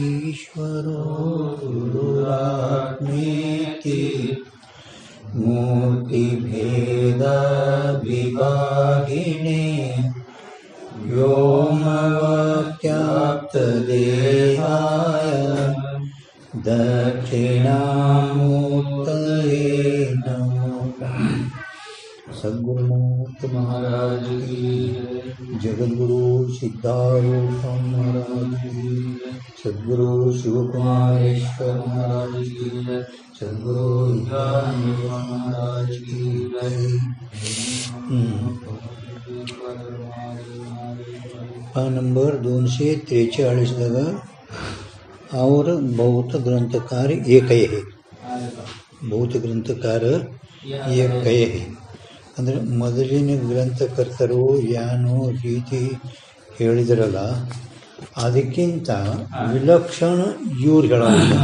ईश्वरो गुरुरात्मेति मूर्तिभेदविभागिने व्योमवत्याप्तदेहाय दक्षिणामूर्तये नमो। सद्गुरुमूर्ति महाराज की, जगद्गुरु सिद्धारूढ़ महाराज की, सद्गुरु शिवकुमारेश्वर महाराज की, सद्गुरु ज्ञानेश्वर महाराज की। नंबर 243 और बहुत ग्रंथकार एक है, बहुत ग्रंथकार एक है ಅಂದರೆ ಮೊದಲಿನ ಗ್ರಂಥಕರ್ತರು ಏನು ರೀತಿ ಹೇಳಿದ್ರಲ್ಲ ಅದಕ್ಕಿಂತ ವಿಲಕ್ಷಣ ಇವ್ರು ಹೇಳೋದಿಲ್ಲ.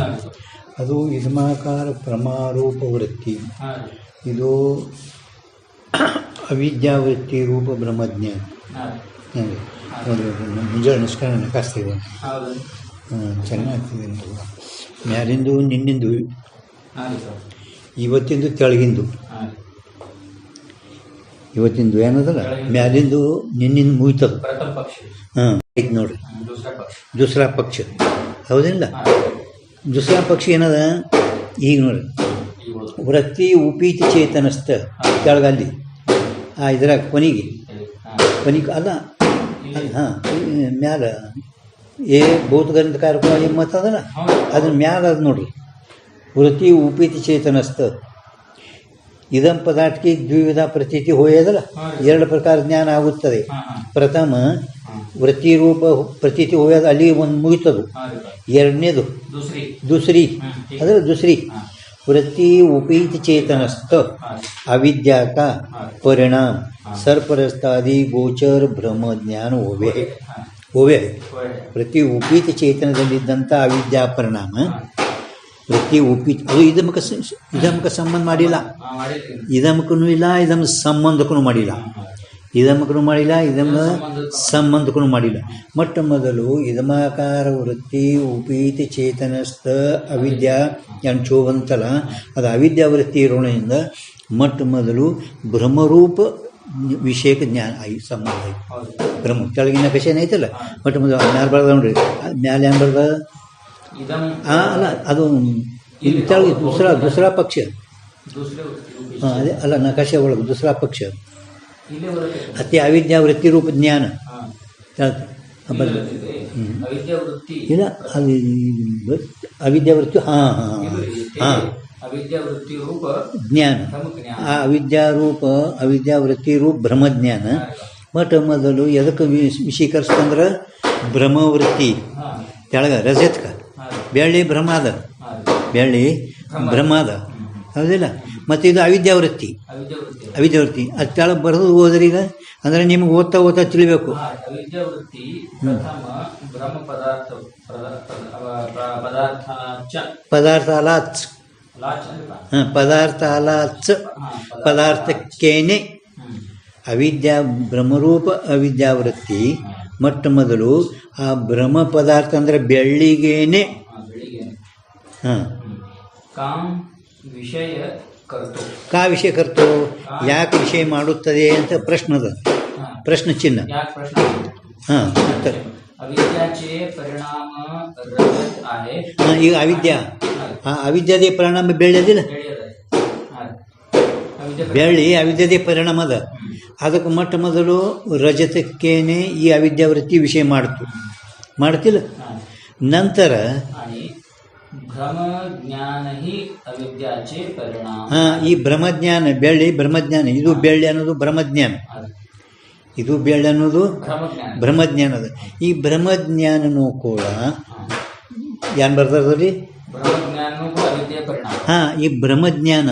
ಅದು ಇದ್ಮಾಕಾರ ಪ್ರಮಾರೂಪ ವೃತ್ತಿ, ಇದು ಅವಿದ್ಯಾವೃತ್ತಿ ರೂಪ ಬ್ರಹ್ಮಜ್ಞಾನ. ಮುಂಜಾನೆ ನಮಸ್ಕಾರ ನಕಾಸ್ತೀವಿ, ಚೆನ್ನಾಗ್ತದೆ. ಮ್ಯಾಲಿಂದು ನಿನ್ನಿಂದು, ಇವತ್ತಿಂದು ತೆಳಗಿಂದು, ಇವತ್ತಿಂದು ಏನದಲ್ಲ ಮ್ಯಾಲಿಂದು ನಿನ್ನಿಂದ ಮುಗಿತದ. ಹಾಂ ಐತೆ ನೋಡ್ರಿ, ದುಸ್ರಾ ಪಕ್ಷ ಹೌದಿಲ್ಲ. ದುಸ್ರಾ ಪಕ್ಷ ಏನದ ಈಗ ನೋಡ್ರಿ, ವೃತ್ತಿ ಉಪೀತಿ ಚೇತನಸ್ಥ ಕೆಳಗಲ್ಲಿ ಇದ್ರಾಗ ಕೊನೆಗೆ ಅಲ್ಲ ಹಾಂ ಮ್ಯಾಲ ಏ ಭೌತ ಗ್ರಂಥಕಾರ ಮತ ಅದಲ್ಲ ಅದನ್ನ ಮ್ಯಾಲ ಅದು ನೋಡ್ರಿ, ವೃತ್ತಿ ಉಪೀತಿ ಚೇತನಸ್ಥ ಇದಂ ಪದಾರ್ಥಕ್ಕೆ ದ್ವಿವಿಧ ಪ್ರತೀತಿ ಹೋಯದಲ್ಲ, ಎರಡು ಪ್ರಕಾರ ಜ್ಞಾನ ಆಗುತ್ತದೆ. ಪ್ರಥಮ ವೃತ್ತಿ ರೂಪ ಪ್ರತೀತಿ ಹೋಯದ ಅಲ್ಲಿ ಒಂದು ಮುಗಿತದು. ಎರಡನೇದು ದುಸ್ರಿ ಅದರ ದುಸ್ರಿ ವೃತ್ತಿ ಉಪೀತಿ ಚೇತನಸ್ಥ अविद्या का परिणाम सर्परस्तादि गोचर ब्रह्म ज्ञान होवे है. ಪ್ರತಿ ಉಪೀತಿ ಚೇತನದಲ್ಲಿದ್ದಂಥ ಅವಿದ್ಯಾ ಪರಿಣಾಮ ವೃತ್ತಿ ಉಪೀತಿ ಅದು ಇದಮಕ ಸಂಬಂಧ ಮಾಡಿಲ್ಲ, ಇದಮಕ್ಕೂ ಇಲ್ಲ, ಇದಮ ಸಂಬಂಧಕ್ಕೂ ಮಾಡಿಲ್ಲ, ಇದಮಕ್ಕೂ ಮಾಡಿಲ್ಲ, ಇದಮ ಸಂಬಂಧಕ್ಕೂ ಮಾಡಿಲ್ಲ. ಮೊಟ್ಟ ಮೊದಲು ಇದಮಾಕಾರ ವೃತ್ತಿ ಉಪೀತಿ ಚೇತನಸ್ಥ ಅವಿದ್ಯಾ ಎಂಚೋವಂತಲ್ಲ, ಅದು ಅವಿದ್ಯಾ ವೃತ್ತಿ ಇರೋಣದಿಂದ ಮೊಟ್ಟ ಮೊದಲು ಬ್ರಹ್ಮರೂಪ ವಿಷಯಕ ಜ್ಞಾನ ಆಗಿ ಸಂಬಂಧ ಐತಿ. ಬ್ರಹ್ಮ ಕೆಳಗಿನ ಕಷೇನ ಐತಲ್ಲ, ಮೊಟ್ಟ ಮೊದಲು ಮ್ಯಾಲೆ ಬರ್ದ ನೋಡ್ರಿ, ಮ್ಯಾಲೆ ಏನು ಬರ್ದ ಅಲ್ಲ ಅದು ಕೆಳಗೆ ದುಸರಾ ಪಕ್ಷ ಅದೇ ಅಲ್ಲ ನಕಾಶೆ ಒಳಗೆ ದುಸರಾ ಪಕ್ಷ ಅತಿ ಅವಿದ್ಯಾ ವೃತ್ತಿ ರೂಪ ಜ್ಞಾನ ಇಲ್ಲ, ಅದು ಅವಿದ್ಯಾ ವೃತ್ತಿ ಜ್ಞಾನ, ಆ ಅವಿದ್ಯಾ ವೃತ್ತಿ ರೂಪ ಬ್ರಹ್ಮಜ್ಞಾನ ಮೊಟ್ಟ ಮೊದಲು ಎದಕ್ಕೆ ವಿಷೀಕರಿಸ್ತಂದ್ರೆ ಬ್ರಹ್ಮವೃತ್ತಿ ಕೆಳಗ ರಜತ್ಕ ಬೆಳ್ಳಿ ಬ್ರಹ್ಮಾದ ಹೌದಿಲ್ಲ. ಮತ್ತು ಇದು ಅವಿದ್ಯಾವೃತ್ತಿ ಅದು ಕೆಳಗೆ ಬರೋದು ಹೋದ್ರಿ. ಈಗ ಅಂದರೆ ನಿಮ್ಗೆ ಓದ್ತಾ ತಿಳಿಬೇಕು. ಪದಾರ್ಥಕ್ಕೇನೆ ಅವಿದ್ಯಾ ಬ್ರಹ್ಮರೂಪ ಅವಿದ್ಯಾವೃತ್ತಿ ಮೊಟ್ಟ ಮೊದಲು ಆ ಬ್ರಹ್ಮ ಪದಾರ್ಥ ಅಂದರೆ ಬೆಳ್ಳಿಗೇನೆ ಕಾ ವಿಷಯ ಕರ್ತೋ ಯಾಕೆ ವಿಷಯ ಮಾಡುತ್ತದೆ ಅಂತ ಪ್ರಶ್ನದ ಪ್ರಶ್ನೆ ಚಿಹ್ನ. ಹಾಂ ಈಗ ಅವಿದ್ಯಾದೇ ಪರಿಣಾಮ ಬೆಳ್ಳಿದಿಲ್ಲ, ಬೆಳ್ಳಿ ಅವಿದ್ಯಾದೇ ಪರಿಣಾಮ ಅದ. ಅದಕ್ಕೆ ಮೊಟ್ಟ ಮೊದಲು ರಜತಕ್ಕೇನೆ ಈ ಅವಿದ್ಯಾವೃತ್ತಿ ವಿಷಯ ಮಾಡ್ತಿಲ್ಲ. ನಂತರ ಈ ಬ್ರಹ್ಮಜ್ಞಾನ ಬೆಳ್ಳಿ ಬ್ರಹ್ಮಜ್ಞಾನ, ಇದು ಬೆಳ್ಳಿ ಅನ್ನೋದು ಬ್ರಹ್ಮಜ್ಞಾನ, ಇದು ಬೆಳ್ಳಿ ಅನ್ನೋದು ಬ್ರಹ್ಮಜ್ಞಾನದ. ಈ ಬ್ರಹ್ಮಜ್ಞಾನನೂ ಕೂಡ ಏನು ಬರ್ತಾರದ್ರಿ? ಈ ಬ್ರಹ್ಮಜ್ಞಾನ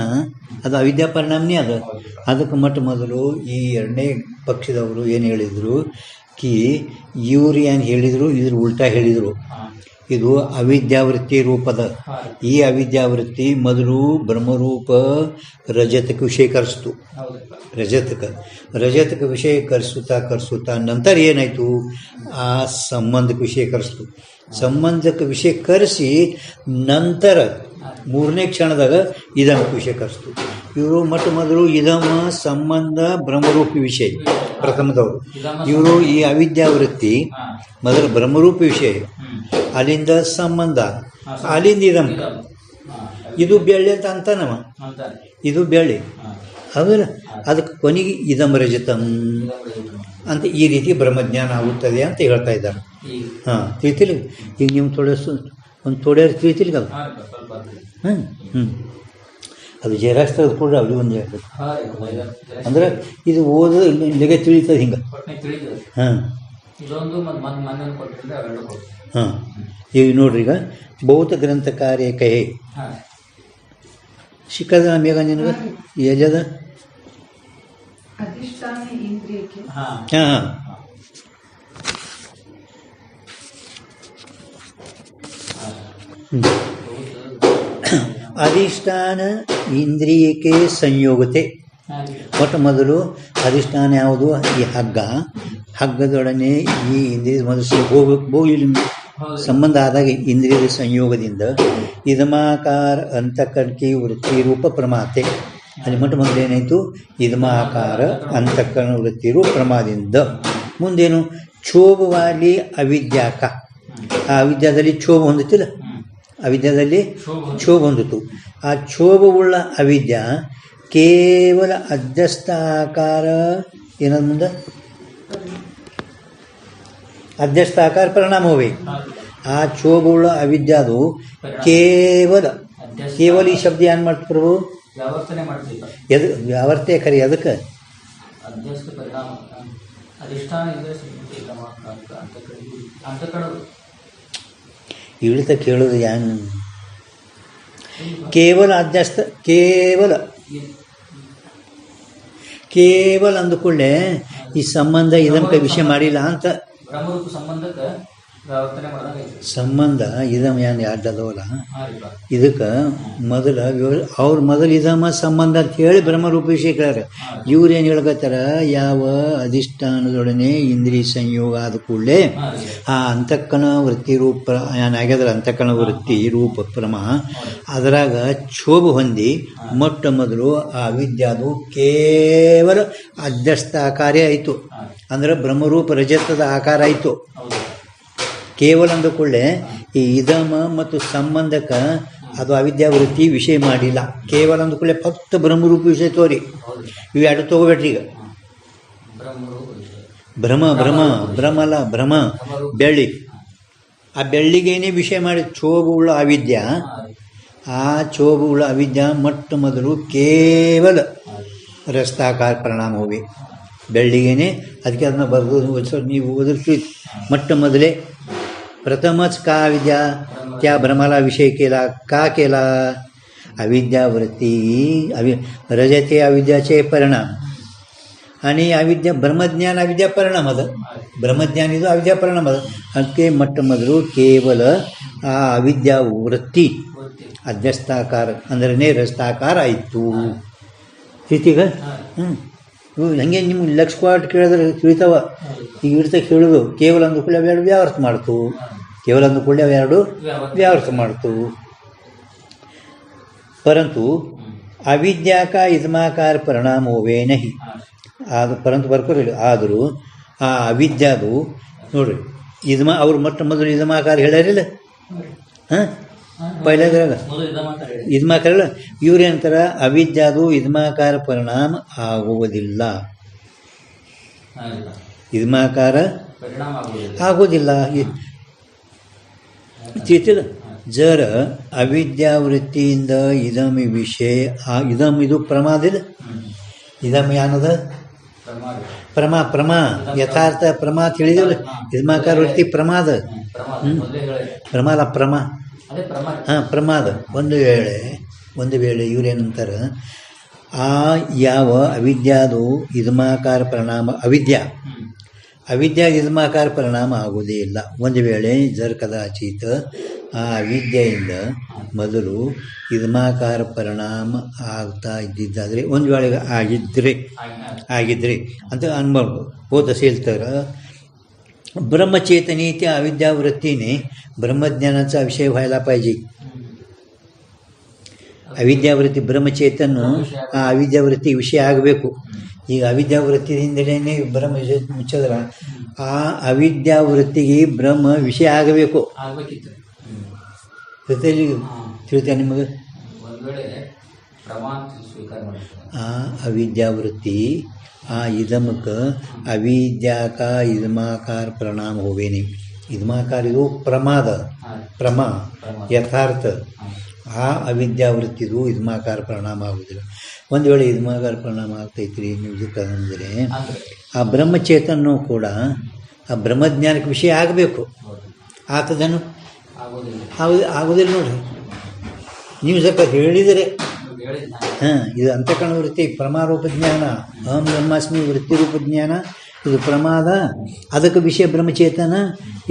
ಅದು ಅವಿದ್ಯಾ ಪರಿಣಾಮನೇ ಅದು. ಅದಕ್ಕೆ ಮೊಟ್ಟ ಮೊದಲು ಈ ಎರಡನೇ ಪಕ್ಷದವರು ಏನು ಹೇಳಿದರು ಇವ್ರು ಏನು ಹೇಳಿದರು, ಇದ್ರ ಉಲ್ಟಾ ಹೇಳಿದರು. ಇದು ಅವಿದ್ಯಾವೃತ್ತಿ ರೂಪದ. ಈ ಅವಿದ್ಯಾವೃತ್ತಿ ಮೊದಲು ಬ್ರಹ್ಮರೂಪ ರಜತಕ್ಕೆ ವಿಷಯೀಕರಿಸ್ತು. ರಜತಕ್ಕೆ ವಿಷಯೀಕರಿಸುತ್ತಾ ನಂತರ ಏನಾಯಿತು, ಆ ಸಂಬಂಧಕ್ಕೆ ವಿಷಯೀಕರಿಸ್ತು. ಸಂಬಂಧಕ್ಕೆ ವಿಷಯೀಕರಿಸಿ ನಂತರ ಮೂರನೇ ಕ್ಷಣದಾಗ ಇದಮಕ್ಕೆ ವಿಷಯೀಕರಿಸ್ತು. ಇವರು ಮೊದಲು ಇದಮ ಸಂಬಂಧ ಬ್ರಹ್ಮರೂಪಿ ವಿಷಯ ಪ್ರಥಮದವರು. ಇವರು ಈ ಅವಿದ್ಯಾವೃತ್ತಿ ಮೊದಲು ಬ್ರಹ್ಮರೂಪಿ ವಿಷಯ, ಅಲ್ಲಿಂದ ಸಂಬಂಧ, ಅಲ್ಲಿಂದ ಇದಮ್. ಇದು ಬೆಳ್ಳಿ ಅಂತ ಅಂತಾನವ, ಇದು ಬೆಳ್ಳಿ ಹೌದಲ್ಲ. ಅದಕ್ಕೆ ಕೊನೆಗೆ ಇದಮ್ ರಜತಂ ಅಂತ ಈ ರೀತಿ ಬ್ರಹ್ಮಜ್ಞಾನ ಆಗುತ್ತದೆ ಅಂತ ಹೇಳ್ತಾ ಇದ್ದಾರೆ. ಹಾಂ, ತಿಳಿತಿಲ್ಲ ಈಗ ನೀವು ಥೋಡೆ ತಿಳಿತಿಲ್ಲ ಅದು. ಅದು ಜೆರಾಕ್ಸ್ ತೆಗೆದುಕೊಂಡ್ರೆ ಅವ್ರಿಗೆ ಒಂದು ಹೇಳ್ಬೇಕು ಅಂದ್ರೆ ಇದು ಓದೋದು ಇಲ್ಲಿಗೆ ತಿಳಿತದೆ ಹಿಂಗೆ. ಹಾಂ ಹಾಂ, ಈಗ ನೋಡ್ರಿ, ಈಗ ಬೌದ್ಧ ಗ್ರಂಥ ಕಾರ್ಯ ಕಹೆ ಸಿಕ್ಕದ ಮೇಘ ನಿನಗೆ ಎಜದ. ಹಾಂ ಹಾಂ, ಅಧಿಷ್ಠಾನ ಇಂದ್ರಿಯಕ್ಕೆ ಸಂಯೋಗತೆ. ಮೊದಲು ಅಧಿಷ್ಠಾನ ಯಾವುದು, ಈ ಹಗ್ಗದೊಡನೆ ಈ ಇಂದ್ರಿಯ ಮೊದಲು ಹೋಗಲಿ ಸಂಬಂಧ ಆದಾಗ ಇಂದ್ರಿಯದ ಸಂಯೋಗದಿಂದ ಇದಮಾಕಾರ ಅಂತಃಕರಣಕ್ಕೆ ವೃತ್ತಿ ರೂಪ ಪ್ರಮಾತೆ. ಅಲ್ಲಿ ಮೊದಲು ಏನಾಯಿತು, ಇದಮಾಕಾರ ಅಂತಃಕರಣ ವೃತ್ತಿ ರೂಪ ಪ್ರಮಾದಿಂದ ಮುಂದೇನು ಕ್ಷೋಭವಾಲಿ ಅವಿದ್ಯಾಕ. ಆ ಅವಿದ್ಯಾದಲ್ಲಿ ಕ್ಷೋಭ ಹೊಂದುತ್ತಿಲ್ಲ, ಅವಿದ್ಯಾದಲ್ಲಿ ಕ್ಷೋಭ ಹೊಂದಿತು. ಆ ಕ್ಷೋಭವುಳ್ಳ ಅವಿದ್ಯ ಕೇವಲ ಅಧ್ಯಸ್ಥ ಆಕಾರ ಏನದ ಮುಂದೆ ಅಧ್ಯಸ್ಥ ಆಕಾರ ಪರಿಣಾಮವೇ. ಆ ಕ್ಷೋಭವುಳ್ಳ ಅವಿದ್ಯಾದು ಕೇವಲ ಈ ಶಬ್ದ ಏನು ಮಾಡ್ತು ಪ್ರಭು, ವ್ಯಾವರ್ತೇ ಖರಿ. ಅದಕ್ಕೆ ಇಳಿತ ಕೇಳೋದು ಏನು, ಕೇವಲ ಅಧ್ಯಸ್ಥ ಕೇವಲ ಅಂದುಕೊಳ್ಳೆ ಈ ಸಂಬಂಧ ಇದಕ್ಕೆ ವಿಷಯ ಮಾಡಿಲ್ಲ ಅಂತ. ಸಂಬಂಧ ಇದಮ್ ಏನು ಯಾರ್ದವಲ್ಲ, ಇದಕ್ಕೆ ಮೊದಲು ಇದಮ ಸಂಬಂಧ ಅಂತ ಹೇಳಿ ಬ್ರಹ್ಮರೂಪ ವಿಷಯ ಕೇಳ್ಯಾರ. ಇವ್ರೇನು ಹೇಳ್ಕತ್ತಾರ, ಯಾವ ಅಧಿಷ್ಠಾನದೊಡನೆ ಇಂದ್ರಿಯ ಸಂಯೋಗ ಆದ ಕೂಡಲೇ ಆ ಅಂತಃಕರಣ ವೃತ್ತಿ ರೂಪ ಏನಾಗ್ಯದ್ರ, ಅಂತಃಕರಣ ವೃತ್ತಿ ರೂಪ ಪ್ರಮ ಅದರಾಗ ಕ್ಷೋಭ ಹೊಂದಿ ಮೊದಲು ಆ ಅವಿದ್ಯಾದು ಕೇವಲ ಅಧ್ಯಸ್ಥ ಆಕಾರ ಆಯಿತು. ಅಂದ್ರೆ ಬ್ರಹ್ಮರೂಪ ರಜತದ ಆಕಾರ ಆಯಿತು. ಕೇವಲ ಅಂದುಕೊಳ್ಳೆ ಈ ಇದಮ ಮತ್ತು ಸಂಬಂಧಕ್ಕೆ ಅದು ಅವಿದ್ಯಾವೃತ್ತಿ ವಿಷಯ ಮಾಡಿಲ್ಲ. ಕೇವಲ ಅಂದುಕೊಳ್ಳೆ ಫಕ್ತ ಬ್ರಹ್ಮರೂಪ ವಿಷಯ ತೋರಿ. ಇವು ಎರಡು ತಗೋಬೇಡ್ರಿ. ಈಗ ಭ್ರಮ ಬೆಳ್ಳಿ, ಆ ಬೆಳ್ಳಿಗೇನೆ ವಿಷಯ ಮಾಡಿ ಕ್ಷೋಭವುಳ್ಳ ಅವಿದ್ಯ. ಆ ಕ್ಷೋಭವುಳ್ಳ ಅವಿದ್ಯ ಮೊದಲು ಕೇವಲ ರಸ್ತಾಕಾರ ಪರಿಣಾಮ ಹೋಗಿ ಬೆಳ್ಳಿಗೇನೆ. ಅದಕ್ಕೆ ಅದನ್ನ ಬರೆದು ನೀವು ಓದಿರ್ತೀವಿ. ಮೊದಲೇ प्रथमच का अविद्या, त्या भ्रमाला विषय केला. का केला, अविद्यावृत्ती रजते अविद्याचे परिणाम आणि अविद्या ब्रह्मज्ञान अविद्या परिणाम अದ. ಬ್ರಹ್ಮಜ್ಞಾನ ಇದು ಅವಿದ್ಯಾ ಪರಿಣಾಮ ಅದ. ಅದಕ್ಕೆ ಮೊದಲು ಕೇವಲ ಆ ಅವಿದ್ಯಾ ವೃತ್ತಿ ಅಧ್ಯಸ್ಥಾಕಾರ ಅಂದ್ರೆ ರಸ್ತಾಕಾರ ಆಯಿತು. ತಿಳಿತೀಗ ಹಂಗೆ ನಿಮ್ಗೆ ಲಕ್ಷ ಕ್ವಾಟ್ ಕೇಳಿದ್ರೆ ತಿಳಿತಾವ. ಈಗ ಇಡ್ತಾ ಕೇಳೋದು ಕೇವಲ ಅಂದುಕೊಳ್ಳೆ ಅವೆರಡು ವ್ಯಾವರ್ತ ಮಾಡ್ತು. ಕೇವಲ ಅಂದುಕೊಳ್ಳೆ ಅವೆರಡು ವ್ಯಾವರ್ತ ಮಾಡ್ತು. ಪರಂತು ಅವಿದ್ಯಾಕ ಇದಮಾಕಾರ ಪರಿಣಾಮವೇ ನಹಿ. ಅದು ಪರಂತು ಬರ್ಕೋರಿಲ್ಲ. ಆದರೂ ಆ ಅವಿದ್ಯಾದು ನೋಡ್ರಿ ಅವ್ರು ಮೊದಲು ಇದಮಾಕಾರ ಹೇಳ್ಯಾರಿಲ್ಲ. ಹಾಂ, ಪೈಲಾದ್ರಾಗ ಇದಮಾಕಾರ ಇವ್ರೇನಂತಾರ, ಅವಿದ್ಯಾದು ಇದಮಾಕಾರ ಪರಿಣಾಮ ಆಗುವುದಿಲ್ಲ. ಇದಮಾಕಾರ ಆಗೋದಿಲ್ಲ. ತಿಳಿತಿಲ್ಲ. ಜರ ಅವಿದ್ಯಾವೃತ್ತಿಯಿಂದ ಇದಮ್ ವಿಷಯ ಇದಮ್ ಇದು ಪ್ರಮಾದಿಲ್ಲ. ಇದಮ್ ಏನದ ಪ್ರಮಾ ಯಥಾರ್ಥ ಪ್ರಮಾ ತಿಳಿದಿಲ್ಲ. ಇದಮಾಕಾರ ವೃತ್ತಿ ಪ್ರಮಾದ ಹಾಂ ಪ್ರಮಾದ. ಒಂದು ವೇಳೆ ಇವರೇನಂತಾರೆ, ಆ ಯಾವ ಅವಿದ್ಯಾದು ಇದಮಾಕಾರ ಪರಿಣಾಮ ಅವಿದ್ಯಾ ಅವಿದ್ಯಾ ಇದ್ಮಾಕಾರ ಪರಿಣಾಮ ಆಗುವುದೇ ಇಲ್ಲ. ಒಂದು ವೇಳೆ ಜರ್ ಕದಾಚಿತ್ ಆ ಅವಿದ್ಯೆಯಿಂದ ಮೊದಲು ಇದ್ಮಾಕಾರ ಪರಿಣಾಮ ಆಗ್ತಾ ಇದ್ದಿದ್ದಾದರೆ, ಒಂದು ವೇಳೆ ಆಗಿದ್ರೆ ಅಂತ ಅನ್ಬೋದು. ಹೋದ ಸೇಲ್ತಾರ ब्रह्मचेतनी त्या अविद्यावृत्तीने ब्रह्मज्ञानाचा विषय व्हायला पाहिजे. अविद्यावृत्ती ब्रह्मचेतन ಆ ಅವಿದ್ಯಾವೃತ್ತಿ ವಿಷಯ ಆಗಬೇಕು. ಈಗ ಅವಿದ್ಯಾವೃತ್ತಿಯಿಂದಲೇ ಬ್ರಹ್ಮ ಮುಚ್ಚಿದ್ರೆ ಆ ಅವಿದ್ಯಾವೃತ್ತಿಗೆ ಬ್ರಹ್ಮ ವಿಷಯ ಆಗಬೇಕು. ತಿಳ್ತಾ ನಿಮಗೆ ಆ ಅವಿದ್ಯಾವೃತ್ತಿ ಆ इदमक अविद्या का इदमाकार परिणाम होवे नहीं. इदमाकार ಇದು ಪ್ರಮಾ ಯಥಾರ್ಥ. ಆ ಅವಿದ್ಯಾವೃತ್ತಿದು ಇದ್ಮಾಕಾರ ಪರಿಣಾಮ ಆಗುವುದಿಲ್ಲ. ಒಂದು ವೇಳೆ ಇದ್ಮಾಕಾರ ಪರಿಣಾಮ ಆಗ್ತೈತ್ರಿ ಅಂದರೆ ಆ ಬ್ರಹ್ಮಚೇತನೂ ಕೂಡ ಆ ಬ್ರಹ್ಮಜ್ಞಾನಕ್ಕೆ ವಿಷಯ ಆಗಬೇಕು. ಆತದನ್ನು ಆಗೋದಿಲ್ಲ ನೋಡ್ರಿ. ನೀವು ಸ್ವಲ್ಪ ಹೇಳಿದರೆ ಇದು ಅಂತಃಕರಣ ವೃತ್ತಿ ಪ್ರಮಾರೂಪ ಜ್ಞಾನ, ಅಹಂ ಬ್ರಹ್ಮಾಸ್ಮಿ ವೃತ್ತಿರೂಪ ಜ್ಞಾನ, ಇದು ಪ್ರಮಾದ, ಅದಕ್ಕೆ ವಿಷಯ ಬ್ರಹ್ಮಚೇತನ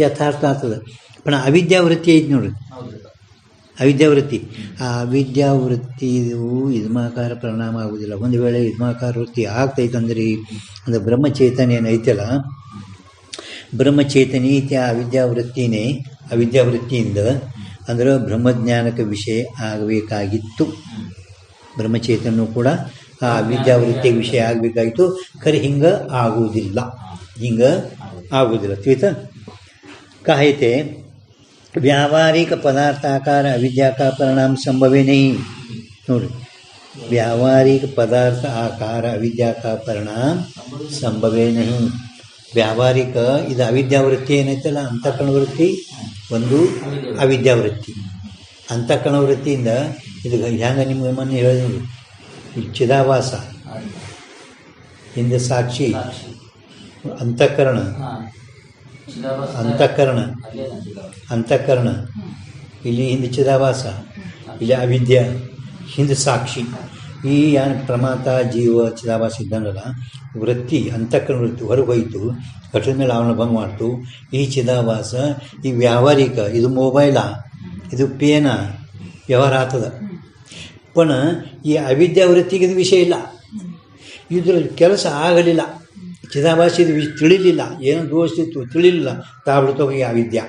ಯಥಾರ್ಥ ಆಗ್ತದೆ. पण ಅವಿದ್ಯಾವೃತ್ತಿ ಐತಿ ನೋಡ್ರಿ, ಅವಿದ್ಯಾವೃತ್ತಿ. ಆ ಅವಿದ್ಯಾವೃತ್ತಿದು ಇದ್ಮಾಕಾರ ಪರಿಣಾಮ ಆಗುವುದಿಲ್ಲ. ಒಂದು ವೇಳೆ ಇದ್ಮಾಕಾರ ವೃತ್ತಿ ಆಗ್ತೈತಂದ್ರಿ ಅದು ಬ್ರಹ್ಮಚೇತನ ಏನೈತಲ್ಲ, ಬ್ರಹ್ಮಚೇತನಿ ಅವಿದ್ಯಾವೃತ್ತಿನೇ ಅವಿದ್ಯಾವೃತ್ತಿಯಿಂದ ಅಂದ್ರೆ ಬ್ರಹ್ಮಜ್ಞಾನಕ್ಕೆ ವಿಷಯ ಆಗಬೇಕಾಗಿತ್ತು. ಬ್ರಹ್ಮಚೇತನೂ ಕೂಡ ಆ ಅವಿದ್ಯಾವೃತ್ತಿಗೆ ವಿಷಯ ಆಗಬೇಕಾಗಿತ್ತು. ಖರೆ ಹಿಂಗೆ ಆಗುವುದಿಲ್ಲ, ತಿಳಿತ ಕಾಯಿತೆ व्यावहारिक पदार्थाकार अविद्या का परिणाम संभवे नहीं. ನೋಡಿ, व्यावहारिक पदार्थ आकार अविद्या का परिणाम संभवे नहीं. ವ್ಯಾವಹಾರಿಕ ಇದು ಅವಿದ್ಯಾವೃತ್ತಿ ಏನೈತಲ್ಲ, ಅಂತಃಕರಣ ವೃತ್ತಿ ಒಂದು ಅವಿದ್ಯಾವೃತ್ತಿ. ಅಂತಃಕರಣ ವೃತ್ತಿಯಿಂದ ಇದು ಹ್ಯಾಂಗ ನಿಮ್ಗೆ ಮೊನ್ನೆ ಹೇಳಿದ್ರು, ಚಿದಾಭಾಸ ಹಿಂದೆ ಸಾಕ್ಷಿ, ಅಂತಃಕರಣ ಇಲ್ಲಿ ಹಿಂದೆ ಚಿದಾಭಾಸ, ಇಲ್ಲಿ ಅವಿದ್ಯೆ, ಹಿಂದೆ ಸಾಕ್ಷಿ. ಈ ಏನು ಪ್ರಮಾತ ಜೀವ ಚಿದಾಭಾಸ ಇದ್ದಂಗಲ್ಲ, ವೃತ್ತಿ ಅಂತಃಕರಣ ವೃತ್ತಿ ಹೊರಗೆ ಹೋಯಿತು, ಕಠಿಣ ಮೇಲೆ ಅವನ ಭಂಗ ಮಾಡ್ತು. ಈ ಚಿದಾಭಾಸ ಈ ವ್ಯಾವಹಾರಿಕ, ಇದು ಮೊಬೈಲ, ಇದು ಪೇನ ವ್ಯವಹಾರ ಆಗ್ತದೆ. ಪಣ ಈ ಅವಿದ್ಯಾವೃತ್ತಿಗೆ ಇದು ವಿಷಯ ಇಲ್ಲ, ಇದ್ರ ಕೆಲಸ ಆಗಲಿಲ್ಲ. ಚಿದಾಭಾಸ ಇದು ತಿಳಿಲಿಲ್ಲ, ಏನೋ ದೋಷಿತ್ತು ತಿಳಿಲಿಲ್ಲ, ತಾಬಿಡ್ತೋಗಿ ಅವಿದ್ಯಾ.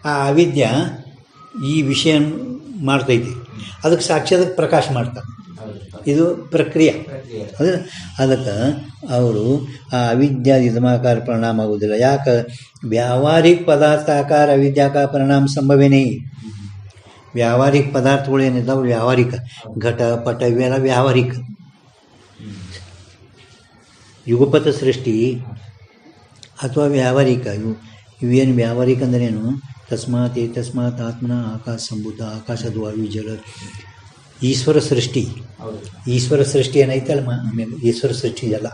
ಆ ಅವಿದ್ಯಾ ಈ ವಿಷಯ ಮಾಡ್ತೈತಿ, ಅದಕ್ಕೆ ಸಾಕ್ಷಿ, ಅದಕ್ಕೆ ಪ್ರಕಾಶ ಮಾಡ್ತಾರೆ. ಇದು ಪ್ರಕ್ರಿಯೆ. ಅದಕ್ಕೆ ಅವರು ಆ ಅವಿದ್ಯಾ ಇದ್ಮಾಕಾರ ಪರಿಣಾಮ ಆಗುವುದಿಲ್ಲ. ಯಾಕೆ? ವ್ಯಾವಹಾರಿಕ ಪದಾರ್ಥಾಕಾರ ಅವಿದ್ಯಾಕಾರ ಪರಿಣಾಮ ಸಂಭವೇನೇ. ವ್ಯಾವಹಾರಿಕ ಪದಾರ್ಥಗಳು ಏನಿದ್ದಾವೆ ವ್ಯಾವಹಾರಿಕ, ಘಟ ಪಟ ಇವೆಲ್ಲ ವ್ಯಾವಹಾರಿಕ. ಯುಗಪಥ ಸೃಷ್ಟಿ ಅಥವಾ ವ್ಯಾವಹಾರಿಕ, ಇವೇನು ವ್ಯಾವಹಾರಿಕ ಅಂದ್ರೇನು? ತಸ್ಮಾತ್ ಆತ್ಮನ ಆಕಾಶ ಸಂಭೂತ, ಆಕಾಶದ ವಾಯು ಜಲ, ಈಶ್ವರ ಸೃಷ್ಟಿ ಏನೈತಲ್ಲ, ಈಶ್ವರ ಸೃಷ್ಟಿ ಇದೆಲ್ಲ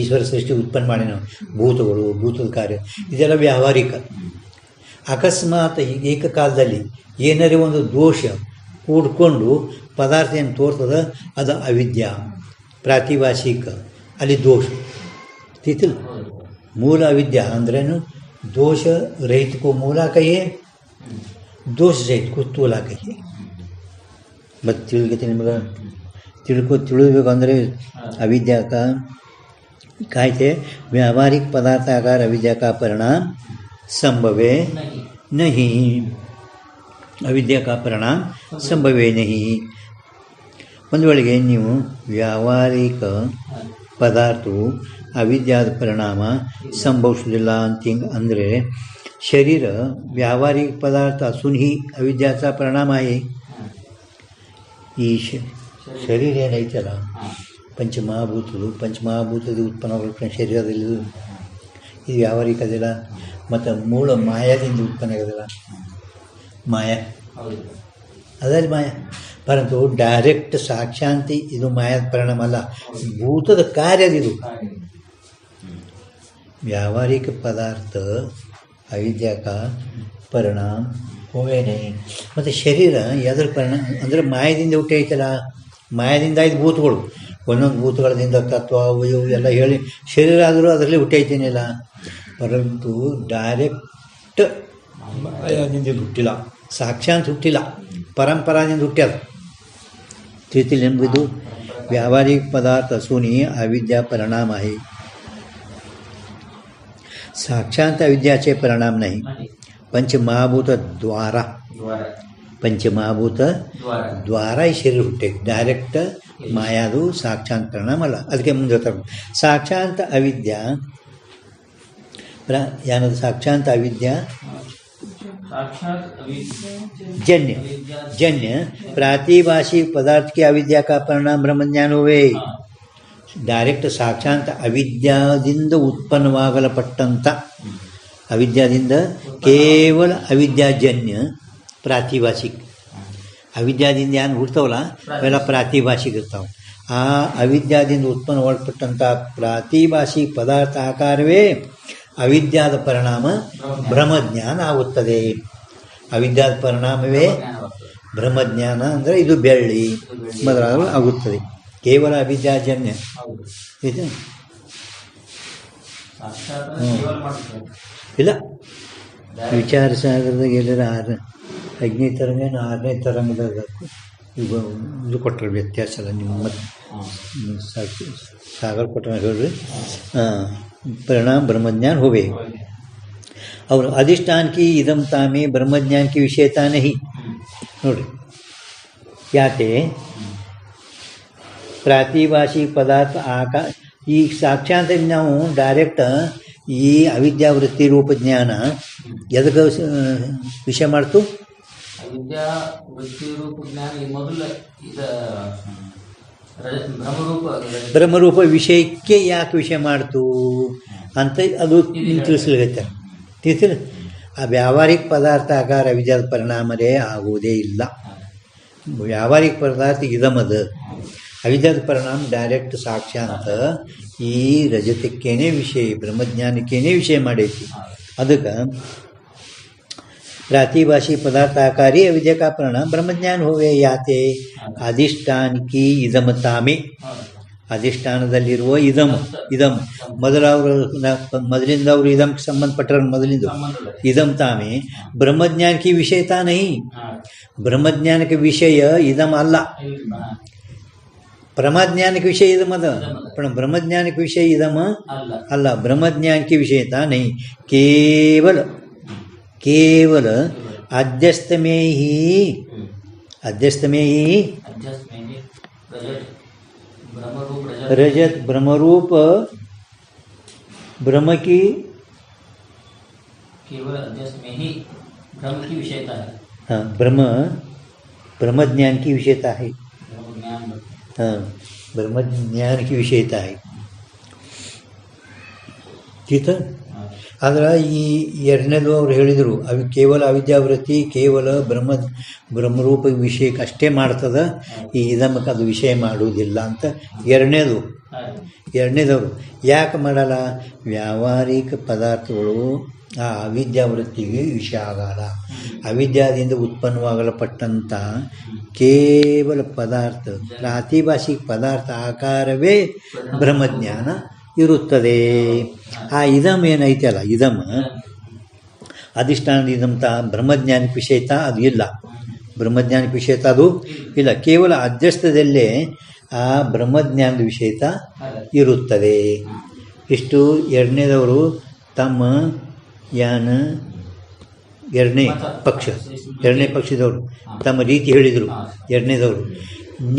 ಈಶ್ವರ ಸೃಷ್ಟಿ ಉತ್ಪನ್ನ ಮಾಡಿ ನಾವು ಭೂತಗಳು, ಭೂತದ ಕಾರ್ಯ, ಇದೆಲ್ಲ ವ್ಯಾವಹಾರಿಕ. ಅಕಸ್ಮಾತ್ ಏಕಕಾಲದಲ್ಲಿ ಏನಾರೇ ಒಂದು ದೋಷ ಕೂಡ್ಕೊಂಡು ಪದಾರ್ಥ ಏನು ತೋರ್ತದ ಅದು ಅವಿದ್ಯಾ ಪ್ರಾತಿಭಾಷಿಕ, ಅಲ್ಲಿ ದೋಷ ತಿತಿಲ್. ಮೂಲ ಅವಿದ್ಯಾ ಅಂದ್ರೇನು? दोष रहित को मूला कहिए, दोष रहित को तूला कहिए. ಮತ್ತು ತಿಳಿಗತ್ತೆ ನಿಮಗೆ ತಿಳಿಬೇಕಂದ್ರೆ अविद्या का कायते व्यावहारिक पदार्थ आकार अविद्या का परिणाम संभवे नहीं. अविद्या का परिणाम संभवे नहीं. ಒಂದು ವೇಳೆಗೆ ನೀವು ವ್ಯಾವಹಾರಿಕ ಪದಾರ್ಥವು ಅವಿದ್ಯಾದ ಪರಿಣಾಮ ಸಂಭವಿಸುವುದಿಲ್ಲ ಅಂತ ಅಂದರೆ शरीर व्यावहारिक पदार्थ असूनही अविद्याचा परिणाम आहे. ಈ ಶರೀರ ಏನೈತಲ್ಲ ಪಂಚಮಹಾಭೂತದ ಉತ್ಪನ್ನಗಳು ಶರೀರದಲ್ಲಿ ಇದು ವ್ಯಾವಹಾರಿಕ ಅದಿಲ್ಲ. ಮತ್ತು ಮೂಲ ಮಾಯಾದಿಂದ ಉತ್ಪನ್ನ ಆಗೋದಿಲ್ಲ, ಮಾಯಾ ಅದರಲ್ಲಿ ಮಾಯಾ. ಪರಂತು ಡೈರೆಕ್ಟ್ ಸಾಕ್ಷಾಂತಿ ಇದು ಮಾಯಾದ ಪರಿಣಾಮ ಅಲ್ಲ, ಭೂತದ ಕಾರ್ಯದಿದು. ವ್ಯಾವಹಾರಿಕ ಪದಾರ್ಥ ಅವಿದ್ಯಾ का ಪರಿಣಾಮ ಹೋವೇನೆ. ಮತ್ತು ಶರೀರ ಯಾವ್ದ್ರ ಪರಿಣಾಮ ಅಂದರೆ ಮಾಯದಿಂದ ಹುಟ್ಟೈತಲ್ಲ, ಮಾಯದಿಂದ ಆಯ್ತು ಭೂತಗಳು, ಒಂದೊಂದು ಭೂತಗಳಿಂದ ತತ್ವ ಇವು ಎಲ್ಲ ಹೇಳಿ ಶರೀರ ಆದರೂ ಅದರಲ್ಲಿ ಹುಟ್ಟೈತೇನಿಲ್ಲ. ಪರಂತು ಡೈರೆಕ್ಟ್ ಮಾಯಾದಿಂದ ಹುಟ್ಟಿಲ್ಲ, ಸಾಕ್ಷಾತ್ ಹುಟ್ಟಿಲ್ಲ, ಪರಂಪರಾದಿಂದ ಹುಟ್ಟ್ಯದ. ತಿಳಿತಿಲ್ಲ ಎಂಬುದು व्यावहारिक पदार्थ असूनी अविद्या परिणाम आहे. साक्षात अविद्याचे परिणाम नाही. पंचमहाभूत द्वारा पंचमहाभूत द्वारा ಈ ಶರೀರ ಹುಟ್ಟೆ. ಡೈರೆಕ್ಟ್ ಮಾಯಾದು ಸಾಕ್ಷಾತ್ ಪರಿಣಾಮ ಅಲ್ಲ. ಅದಕ್ಕೆ ಮುಂದೆ ಹೇಳ್ತಾರೆ ಸಾಕ್ಷಾತ್ ಅವಿದ್ಯಾ ಏನದು ಸಾಕ್ಷಾತ್ ಅವಿದ್ಯಾ जन्य जन्य प्रातिभाषिक पदार्थ की अविद्या का परिणाम ब्रह्मज्ञान हुए. ಡೈರೆಕ್ಟ್ ಸಾಕ್ಷಾತ್ ಅವಿದ್ಯಾದಿಂದ ಉತ್ಪನ್ನವಾಗಲ್ಪಟ್ಟಂಥ ಅವಿದ್ಯಾದಿಂದ ಕೇವಲ ಅವಿದ್ಯಾಜನ್ಯ ಪ್ರಾತಿಭಾಷಿಕ ಅವಿದ್ಯಾದಿಂದ ಏನು ಹುಡ್ತಾವಲ್ಲ ಅವೆಲ್ಲ ಪ್ರಾತಿಭಾಷಿಕ ಇರ್ತಾವೆ. ಆ ಅವಿದ್ಯಾದಿಂದ ಉತ್ಪನ್ನವಾಗಲ್ಪಟ್ಟಂಥ ಪ್ರಾತಿಭಾಷಿಕ ಪದಾರ್ಥ ಆಕಾರವೇ ಅವಿದ್ಯಾದ ಪರಿಣಾಮ ಬ್ರಹ್ಮಜ್ಞಾನ ಆಗುತ್ತದೆ. ಅವಿದ್ಯಾದ ಪರಿಣಾಮವೇ ಬ್ರಹ್ಮಜ್ಞಾನ ಅಂದರೆ ಇದು ಬೆಳ್ಳಿ ಮೊದಲಾದ ಆಗುತ್ತದೆ. ಕೇವಲ ಅವಿದ್ಯಾಜನ್ಯ ಇದು ಇಲ್ಲ. ವಿಚಾರ ಸಾಗರದಾಗ ಎಲ್ಲರ 5ನೇ ತರಂಗ 6ನೇ ತರಂಗದಾಗ ಈಗ ಇದು ಕೊಟ್ಟರೆ ವ್ಯತ್ಯಾಸ ಅಲ್ಲ. ನಿಮ್ಮ ಮತ್ತು ಸಾಗರ ಕೊಟ್ಟರೆ ಹೇಳ್ರಿ परिणाम ब्रह्मज्ञान होवे. और अधिष्ठान की इदमता में ब्रह्मज्ञान की विषयता नहीं. नोड्री याते प्रातिभाषिक पदार्थ आकार ಈ ಸಾಕ್ಷಾತ್ ನಾವು ಡೈರೆಕ್ಟ್ ಈ ಅವಿದ್ಯಾವೃತ್ತಿ ರೂಪ ಜ್ಞಾನ ಎದಕ್ಕೆ ವಿಷಯ ಮಾಡ್ತು? ಅವಿದ್ಯಾವೃತ್ತಿ ರೂಪ ಜ್ಞಾನ ಮೊದಲು ಬ್ರಹ್ಮರೂಪ ವಿಷಯಕ್ಕೆ ಯಾಕೆ ವಿಷಯ ಮಾಡ್ತು ಅಂತ ಅದು ತಿಳಿಸ್ಲಿಕ್ಕೆ ತಿಳಿಸಿಲ್ಲ. ಆ ವ್ಯಾವಹಾರಿಕ ಪದಾರ್ಥ ಆಕಾರ ಅವಿದ್ಯಾದ ಪರಿಣಾಮರೇ ಆಗುವುದೇ ಇಲ್ಲ. ವ್ಯಾವಹಾರಿಕ ಪದಾರ್ಥ ಇದಮದ ಅವಿದ್ಯಾದ ಪರಿಣಾಮ ಡೈರೆಕ್ಟ್ ಸಾಕ್ಷಾತ್ ಈ ರಜತಕ್ಕೇನೆ ವಿಷಯ ಬ್ರಹ್ಮಜ್ಞಾನಕ್ಕೇನೆ ವಿಷಯ ಮಾಡೈತಿ. ಅದಕ್ಕೆ प्रातिभाषिक पदार्थ आकारी अविद्या का परिणाम ब्रह्मज्ञान होवे. याते अधिष्ठान की इदमता में ಅಧಿಷ್ಠಾನದಲ್ಲಿರುವ ಇದಂ ಮೊದಲಿಂದ ಅವರು ಇದಕ್ಕೆ ಸಂಬಂಧಪಟ್ಟರ ಮೊದಲಿಂದ ಇದಂ ತಾಮೇ ಬ್ರಹ್ಮಜ್ಞಾನಕ್ಕೆ ವಿಷಯತಾ ನಹಿ. ಬ್ರಹ್ಮಜ್ಞಾನಕ್ಕೆ ವಿಷಯ ಇದಂ ಅಲ್ಲ. परमाज्ञान के विषय इदम पण ब्रह्मज्ञान के विषय इदम अल्ला. ब्रह्मज्ञान की विषयता नहीं. केवल केवल अध्यस्त में ही रजत ब्रह्मरूप ब्रह्म की केवल अध्यस्त में ही ब्रह्म की विषयता है. हाँ, ब्रह्म ब्रह्मज्ञान की विषयता है. हाँ, ब्रह्मज्ञान की विषयता है. ठीक है. ಆದ್ರೆ ಈ ಎರಡನೇದು ಅವ್ರು ಹೇಳಿದರು ಅವು ಕೇವಲ ಅವಿದ್ಯಾವೃತ್ತಿ ಕೇವಲ ಬ್ರಹ್ಮರೂಪ ವಿಷಯಕ್ಕೆ ಅಷ್ಟೇ ಮಾಡ್ತದೆ, ಈ ಇದಮಕ್ಕೆ ಅದು ವಿಷಯ ಮಾಡುವುದಿಲ್ಲ ಅಂತ ಎರಡನೇದವರು ಯಾಕೆ ಮಾಡಲ್ಲ? ವ್ಯಾವಹಾರಿಕ ಪದಾರ್ಥಗಳು ಆ ಅವಿದ್ಯಾವೃತ್ತಿಗೆ ವಿಷಯ ಆಗಲ್ಲ. ಅವಿದ್ಯಾದಿಂದ ಉತ್ಪನ್ನವಾಗಲ್ಪಟ್ಟಂಥ ಕೇವಲ ಪದಾರ್ಥ ಪ್ರಾತಿಭಾಷಿಕ ಪದಾರ್ಥ ಆಕಾರವೇ ಬ್ರಹ್ಮಜ್ಞಾನ ಇರುತ್ತದೆ. ಆ ಇದಮ್ ಏನೈತಲ್ಲ, ಇದಮ್ ಅಧಿಷ್ಠಾನದ ಇದಂತ ಬ್ರಹ್ಮಜ್ಞಾನಕ್ಕೆ ವಿಷಯತ ಅದು ಇಲ್ಲ. ಬ್ರಹ್ಮಜ್ಞಾನಕ್ಕೆ ವಿಷಯತ ಅದು ಇಲ್ಲ. ಕೇವಲ ಅಧ್ಯಸ್ಥದಲ್ಲೇ ಆ ಬ್ರಹ್ಮಜ್ಞಾನದ ವಿಷಯತ ಇರುತ್ತದೆ. ಇಷ್ಟು ಎರಡನೇದವರು ತಮ್ಮ ಎರಡನೇ ಪಕ್ಷದವರು ತಮ್ಮ ರೀತಿ ಹೇಳಿದರು. ಎರಡನೇದವರು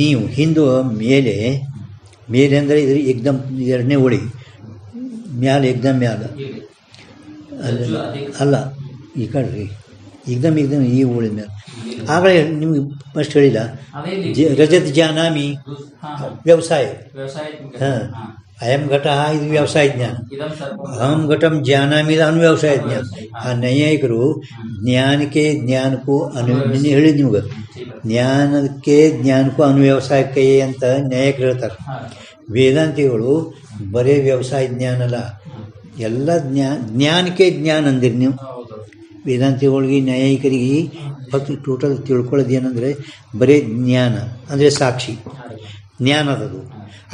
ನೀವು ಹಿಂದೂ ಮೇಲೆ ಅಂದರೆ ಇದ್ರ ಏಕ್ದಮ್ ಎರಡನೇ ಓಳಿ ಮ್ಯಾಲೆ ಏಕ್ದಮ್ ಮ್ಯಾಲ ಅಲ್ಲ, ಈ ಕಡ್ರಿ ಏಕ್ದಮ್ ಈ ಓಳಿ ಮ್ಯಾಲ. ಆಗಲೇ ನಿಮ್ಗೆ ಫಸ್ಟ್ ಹೇಳಿಲ್ಲ ರಜತ್ ಜಾನಾಮಿ ವ್ಯವಸಾಯ. ಹಾಂ, ಅಯಂ ಘಟ ಇದು ವ್ಯವಸಾಯ ಜ್ಞಾನ. ಅಹಂ ಘಟಂ ಜಾನಾಮಿ ಇದು ಅನುವ್ಯವಸಾಯ ಜ್ಞಾನ. ಆ ನೈಯಾಯಿಕರು ಜ್ಞಾನಕ್ಕೆ ಜ್ಞಾನಕ್ಕೂ ನಿನ್ನೆ ಹೇಳಿದ್ ನಿಮ್ಗೆ ಜ್ಞಾನಕ್ಕೆ ಜ್ಞಾನಕ್ಕೂ ಅನುವ್ಯವಸಾಯಕ್ಕೆ ಅಂತ ನ್ಯಾಯಕರು ಹೇಳ್ತಾರೆ. ವೇದಾಂತಿಗಳು ಬರೀ ವ್ಯವಸಾಯ ಜ್ಞಾನ ಅಲ್ಲ, ಎಲ್ಲ ಜ್ಞಾನಕ್ಕೆ ಜ್ಞಾನ ಅಂದಿರಿ ನೀವು. ವೇದಾಂತಿಗಳಿಗೆ ನ್ಯಾಯಿಕರಿಗೆ ಭಕ್ತಿ ಟೋಟಲ್ ತಿಳ್ಕೊಳ್ಳೋದು ಏನಂದರೆ ಬರೀ ಜ್ಞಾನ ಅಂದರೆ ಸಾಕ್ಷಿ ಜ್ಞಾನ ಅದದು.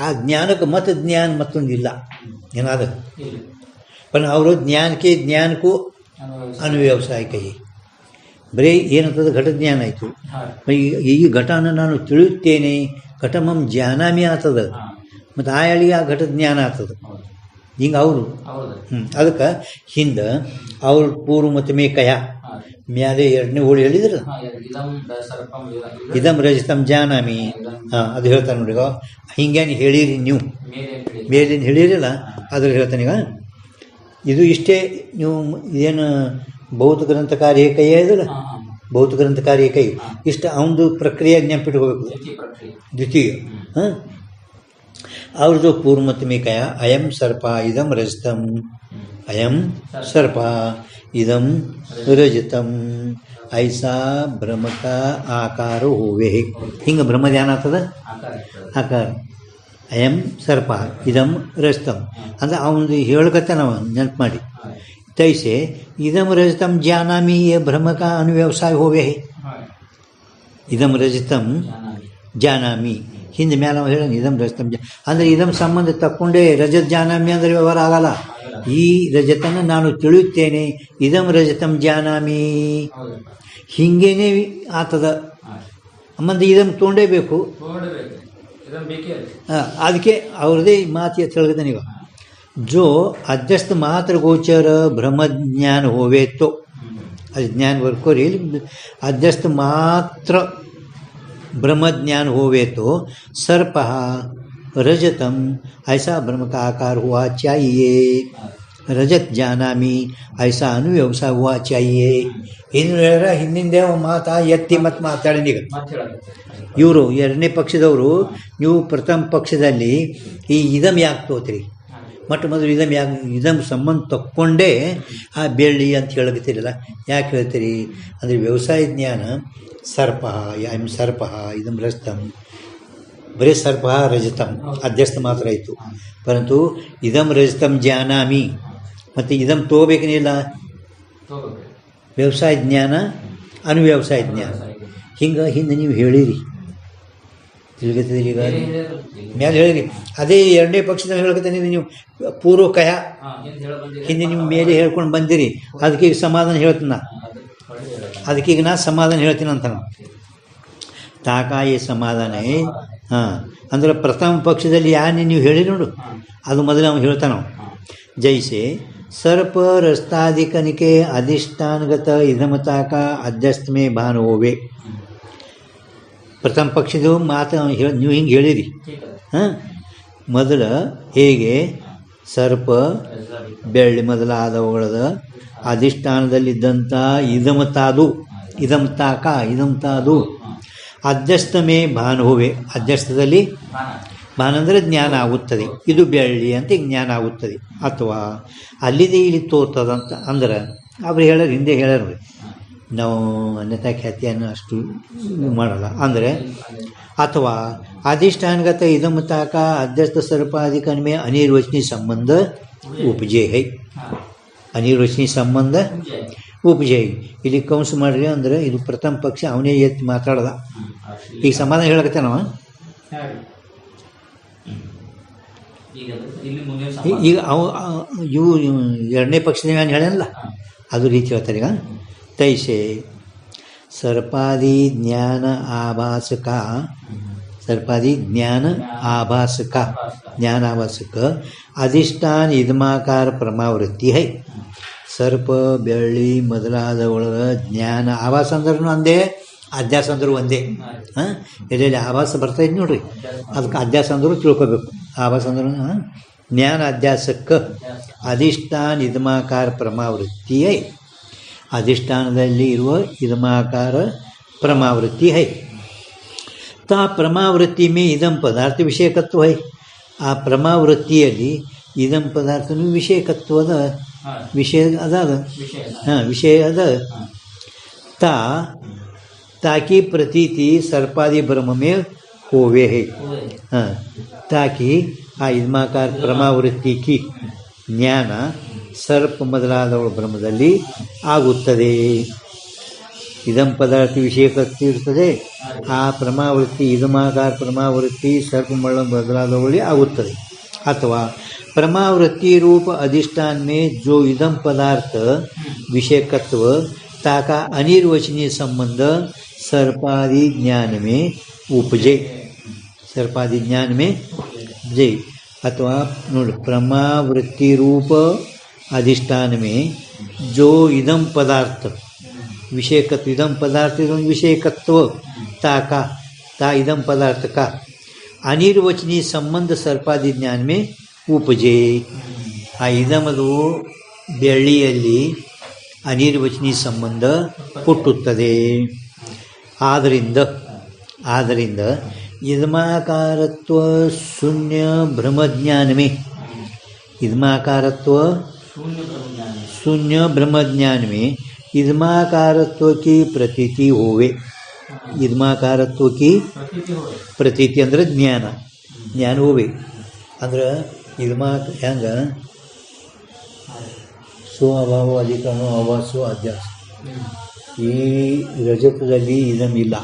ಆ ಜ್ಞಾನಕ್ಕೆ ಮತ್ತು ಜ್ಞಾನ ಮತ್ತೊಂದಿಲ್ಲ. ಏನಾದ पण ಅವರು ಜ್ಞಾನಕ್ಕೂ ಅನುವ್ಯವಸಾಯಕ್ಕೆ ಬರೀ ಏನಂತದ ಘಟ ಜ್ಞಾನ ಆಯಿತು. ಈ ಘಟನ ನಾನು ತಿಳಿಯುತ್ತೇನೆ, ಘಟಮಂ ಜಾನಾಮಿ ಆಗ್ತದ, ಮತ್ತು ಆ ಹೇಳಿಗೆ ಆ ಘಟ ಜ್ಞಾನ ಆಗ್ತದ. ಹಿಂಗೆ ಅವರು ಅದಕ್ಕೆ ಹಿಂದೆ ಅವ್ರ ಪೂರ್ವ ಮತ್ತು ಮೇಕಯ ಮ್ಯಾಲೆ ಎರಡನೇ ಓಳಿ ಹೇಳಿದ್ರ ಇದಂ ರಜತಂ ಜಾನಾಮಿ. ಅದು ಹೇಳ್ತಾನೆ ನೋಡಿ. ಹಿಂಗೇನು ಹೇಳಿರಿ ನೀವು ಮೇಲಿಂದ ಹೇಳಿರಲ್ಲ ಅದ್ರ ಹೇಳ್ತಾನೆ. ಈಗ ಇದು ಇಷ್ಟೇ. ನೀವು ಇದೇನು ಭೌತ ಗ್ರಂಥಕಾರಿ ಕೈ ಇದಲ್ಲ, ಭೌತ ಗ್ರಂಥಕಾರಿ ಕೈ ಇಷ್ಟ ಅವನದು ಪ್ರಕ್ರಿಯೆ ನೆನಪಿಟ್ಕೋಬೇಕು. ದ್ವಿತೀಯ ಅವ್ರದ್ದು ಪೂರ್ವ ಮತ್ತು ಮೇಕಯ ಅಯಂ ಸರ್ಪ ಇದಂ ರಜತಂ, ಅಯಂ ಸರ್ಪ ಇದಂ ರಜತಂ ಐಸಾ ಭ್ರಮಕ ಆಕಾರ ಹೋವೆ. ಹಿಂಗೆ ಬ್ರಹ್ಮದ ಏನಾಗ್ತದ ಆಕಾರ. ಅಯಂ ಸರ್ಪ ಇದಂ ರಜತಂ ಅಂದ್ರೆ ಅವನದು ಹೇಳ್ಕತ್ತೆ ನಾವು ನೆನಪು ಮಾಡಿ. ತೈಸೆ ಇದಂ ರಜತಂ ಜಾನಾಮಿ ಭ್ರಮಕ ಅನುವ್ಯವಸಾಯ ಹೋವೆ. ಇದಂ ರಜತಂ ಜಾನಾಮಿ ಹಿಂದೆ ಮೇಲೆ ನಾವು ಹೇಳೋಣ ಇದಂ ರಜತಂ ಅಂದರೆ ಇದಂ ಸಂಬಂಧ ತಕ್ಕೊಂಡೇ ರಜತ್ ಜಾನಾಮಿ ಅಂದರೆ ವ್ಯವಹಾರ ಆಗಲ್ಲ. ಈ ರಜತನ್ನು ನಾನು ತಿಳಿಯುತ್ತೇನೆ, ಇದಂ ರಜತಂ ಜಾನಾಮಿ ಹಿಂಗೇನೆ ಆತದ ಮಂದಿ ಇದಂ ತೊಗೊಂಡೇಬೇಕು. ಅದಕ್ಕೆ ಅವ್ರದ್ದೇ ಮಾತು ಅಂತ ಹೇಳಿದಾನೆ. ಈಗ ಜೋ ಅಧ್ಯಸ್ಥ ಮಾತ್ರ ಗೋಚರ ಬ್ರಹ್ಮಜ್ಞಾನ ಹೋವೇತೋ ಅದು ಜ್ಞಾನ ಬರ್ಕೋರಿ. ಅಧ್ಯಸ್ಥ ಮಾತ್ರ ब्रह्मज्ञान होवे तो सर्प रजतम ऐसा ब्रह्म का आकार हुआ चाहिए, रजत जानामि ऐसा अनुव्यवसाय हुआ चाहिए. ಹಿಂದಿಂದೆ ಮಾತಾ ಎತ್ತಿ ಮತ್ತು ಮಾತಾಡಿ. ಇವರು ಎರಡನೇ ಪಕ್ಷದವರು ನೀವು ಪ್ರಥಮ ಪಕ್ಷದಲ್ಲಿ ಈ ಇದಮ್ ಯಾಕೆ ತೋತ್ರಿ, ಮೊಟ್ಟ ಮೊದಲು ಇದಮ್ ಸಂಬಂಧ ತಕ್ಕೊಂಡೇ ಆ ಬೆಳ್ಳಿ ಅಂತ ಹೇಳಕತ್ತೀರಲ್ಲ, ಯಾಕೆ ಹೇಳ್ತೀರಿ ಅಂದರೆ ವ್ಯವಸಾಯ ಜ್ಞಾನ ಸರ್ಪ ಎಂ ಸರ್ಪ ಇದಂ ರಜತಂ ಬರೀ ಸರ್ಪ ರಜತಂ ಅಧ್ಯಸ್ಥ ಮಾತ್ರ ಆಯಿತು. ಪರಂತು ಇದಂ ರಜತಂ ಜಾನಾಮಿ ಮತ್ತು ಇದಂ ತಗೋಬೇಕೇನಿಲ್ಲ. ವ್ಯವಸಾಯ ಜ್ಞಾನ ಅನುವ್ಯವಸಾಯ ಜ್ಞಾನ ಹಿಂದೆ ನೀವು ಹೇಳಿರಿ ತಿಳ್ಗತ್ತಿದ್ದೀರಿ. ಈಗ ಮೇಲೆ ಹೇಳಿರಿ ಅದೇ ಎರಡನೇ ಪಕ್ಷದಲ್ಲಿ ಹೇಳ್ಕತ್ತೀನಿ. ನೀವು ಪೂರ್ವಕಯ ಹಿಂದೆ ನೀವು ಮೇಲೆ ಹೇಳ್ಕೊಂಡು ಬಂದಿರಿ. ಅದಕ್ಕೆ ಈಗ ಸಮಾಧಾನ ಹೇಳ್ತೀನಿ. ಅದಕ್ಕೀಗ ನಾ ಸಮಾಧಾನ ಹೇಳ್ತೀನಿ ಅಂತ ನಾವು ತಾಕಾಯಿ ಸಮಾಧಾನ. ಅಂದ್ರೆ ಪ್ರಥಮ ಪಕ್ಷದಲ್ಲಿ ಯಾರು ನೀವು ಹೇಳಿ ನೋಡು ಅದು ಮೊದಲು ನಾವು ಹೇಳ್ತಾನೆ. ಜೈಸೆ ಸರ್ಪ ರಸ್ತಾಧಿಕನಿಕೆ ಅಧಿಷ್ಠಾನಗತ ಇದಮತಾಕ ಅಧ್ಯಸ್ಥಮೇ ಭಾನ ಹೋವೆ. ಪ್ರಥಮ ಪಕ್ಷದ ಮಾತು ನೀವು ಹಿಂಗೆ ಹೇಳಿರಿ. ಮೊದಲ ಹೇಗೆ ಸರ್ಪ ಬೆಳ್ಳಿ ಮೊದಲಾದವುಗಳದ ಅಧಿಷ್ಠಾನದಲ್ಲಿದ್ದಂಥ ಇದಮತಾದು ಅಧ್ಯಸ್ಥಮೇ ಭಾನ ಹೋವೆ. ಅಧ್ಯಸ್ಥದಲ್ಲಿ ಭಾನ ಅಂದರೆ ಜ್ಞಾನ ಆಗುತ್ತದೆ. ಇದು ಬೆಳ್ಳಿ ಅಂತ ಜ್ಞಾನ ಆಗುತ್ತದೆ. ಅಥವಾ ಅಲ್ಲಿದೆ ಇಲ್ಲಿ ತೋರ್ತದಂತ ಅಂದ್ರೆ ಅವ್ರು ಹೇಳೋರು ಹಿಂದೆ ಹೇಳೋರು. ನಾವು ಅನ್ಯತಾ ಖ್ಯಾತಿಯನ್ನು ಅಷ್ಟು ಮಾಡಲ್ಲ. ಅಂದರೆ ಅಥವಾ ಅಧಿಷ್ಠಾನಗತ ಇದಮತಾಕ ಅಧ್ಯಸ್ಥ ಸರ್ಪಾಧಿಕನ್ಮೇ ಅನಿರ್ವಚನಿ ಸಂಬಂಧ ಉಪಜೆ ಹೈ. ಅನಿರ್ವಚನಿ ಸಂಬಂಧ ಉಪಜೆ ಇಲ್ಲಿ ಕೌನ್ಸ್ ಮಾಡ್ರಿ ಅಂದ್ರೆ ಇದು ಪ್ರಥಮ ಪಕ್ಷ ಅವನೇ ಎತ್ತಿ ಮಾತಾಡದ. ಈಗ ಸಮಾಧಾನ ಹೇಳಕತ್ತೆ ನಾವು. ಈಗ ಇವು ಎರಡನೇ ಪಕ್ಷದ ಏನು ಹೇಳಲ್ಲ ಅದು ರೀತಿ ಹೇಳ್ತಾರೆ. ಈಗ ತೈಸೆ ಸರ್ಪಾದಿ ಜ್ಞಾನ ಆಭಾಸಕ ಜ್ಞಾನಾಭಾಸಕ ಅಧಿಷ್ಠಾನ ಇದಮಾಕಾರ ಪ್ರಮಾವೃತ್ತಿ ಹೈ. ಸರ್ಪ ಬೆಳ್ಳಿ ಮೊದಲಾದವಳ ಜ್ಞಾನ ಆಭಾಸ ಅಂದ್ರೂ ಒಂದೇ, ಅಧ್ಯಾಸ ಅಂದ್ರೂ ಒಂದೇ. ಎಲ್ಲೆಲ್ಲಿ ಆಭಾಸ ಬರ್ತಾಯಿದ್ ನೋಡ್ರಿ ಅದಕ್ಕೆ ಅಧ್ಯಾಸ ಅಂದ್ರೂ ತಿಳ್ಕೊಬೇಕು. ಆಭಾಸ ಅಂದ್ರೂ ಜ್ಞಾನ ಅಧ್ಯಾಸಕ್ಕೆ ಅಧಿಷ್ಠಾನ ಇದಮಾಕಾರ ಪ್ರಮಾವೃತ್ತಿ ಹೈ. ಅಧಿಷ್ಠಾನದಲ್ಲಿ ಇರುವ ಇದಮಾಕಾರ ಪ್ರಮಾವೃತ್ತಿ ಹೈ. ತಾ ಪ್ರಮಾವೃತ್ತಿ ಮೇ ಇದಂ ಪದಾರ್ಥ ವಿಷಯಕತ್ವ ಹೈ. ಆ ಪ್ರಮಾವೃತ್ತಿಯಲ್ಲಿ ಇದಂ ಪದಾರ್ಥನೂ ವಿಷಯಕತ್ವದ ವಿಷಯ ಅದ. ವಿಷಯ ಅದ. ताकि प्रतीति सर्पादि ब्रह्म में होवे है. ताकि आ इदमाकार ಪ್ರಮಾವೃತ್ತಿ ಕಿ ಜ್ಞಾನ ಸರ್ಪ ಮೊದಲಾದವಳ ಬ್ರಹ್ಮದಲ್ಲಿ ಆಗುತ್ತದೆ. ಇದಂ ಪದಾರ್ಥ ವಿಷಯಕತ್ತಿರುತ್ತದೆ. ಆ ಪ್ರಮಾವೃತ್ತಿ ಇದಮಾಕಾರ ಪ್ರಮಾವೃತ್ತಿ ಸರ್ಪ ಮೊದಲಾದವಳಿ ಆಗುತ್ತದೆ. अथवा प्रमावृत्ति रूप अधिष्ठान में जो इदम पदार्थ विषयकत्व ताका अनिर्वचनीय संबंध सर्पादि ज्ञान में उपजे, सर्पादि ज्ञान में उपजे। अथवा नोड प्रमावृत्ति रूप अधिष्ठान में जो इदम पदार्थ विषयकत्व, इदम पदार्थ विषयकत्व ताका ता इदम पदार्थ का अनिर्वचनीय संबंध सर्पादि ज्ञान में उपजे। ಆ ಇದಮದು ಬೆಳ್ಳಿಯಲ್ಲಿ ಅನಿರ್ವಚನೀಯ ಸಂಬಂಧ ಹುಟ್ಟುತ್ತದೆ. ಆದ್ದರಿಂದ ಇದ್ಮಾಕಾರತ್ವ ಶೂನ್ಯ ಬ್ರಹ್ಮಜ್ಞಾನಮೇ, इदमाकारत्व शून्य ब्रह्म ज्ञान में इदमाकारत्व की प्रतीति होवे, इदमाकारत्व की प्रतीति अंदर ज्ञान ज्ञान होवे अंदर इदमा ಹೆಂಗ ಸೋ ಅಭಾವ ಅಧಿಕರಣ ಅವಾಸು ಅಧ್ಯಾಸ. ಈ ರಜತದಲ್ಲಿ ಇದಮಿಲ್ಲ,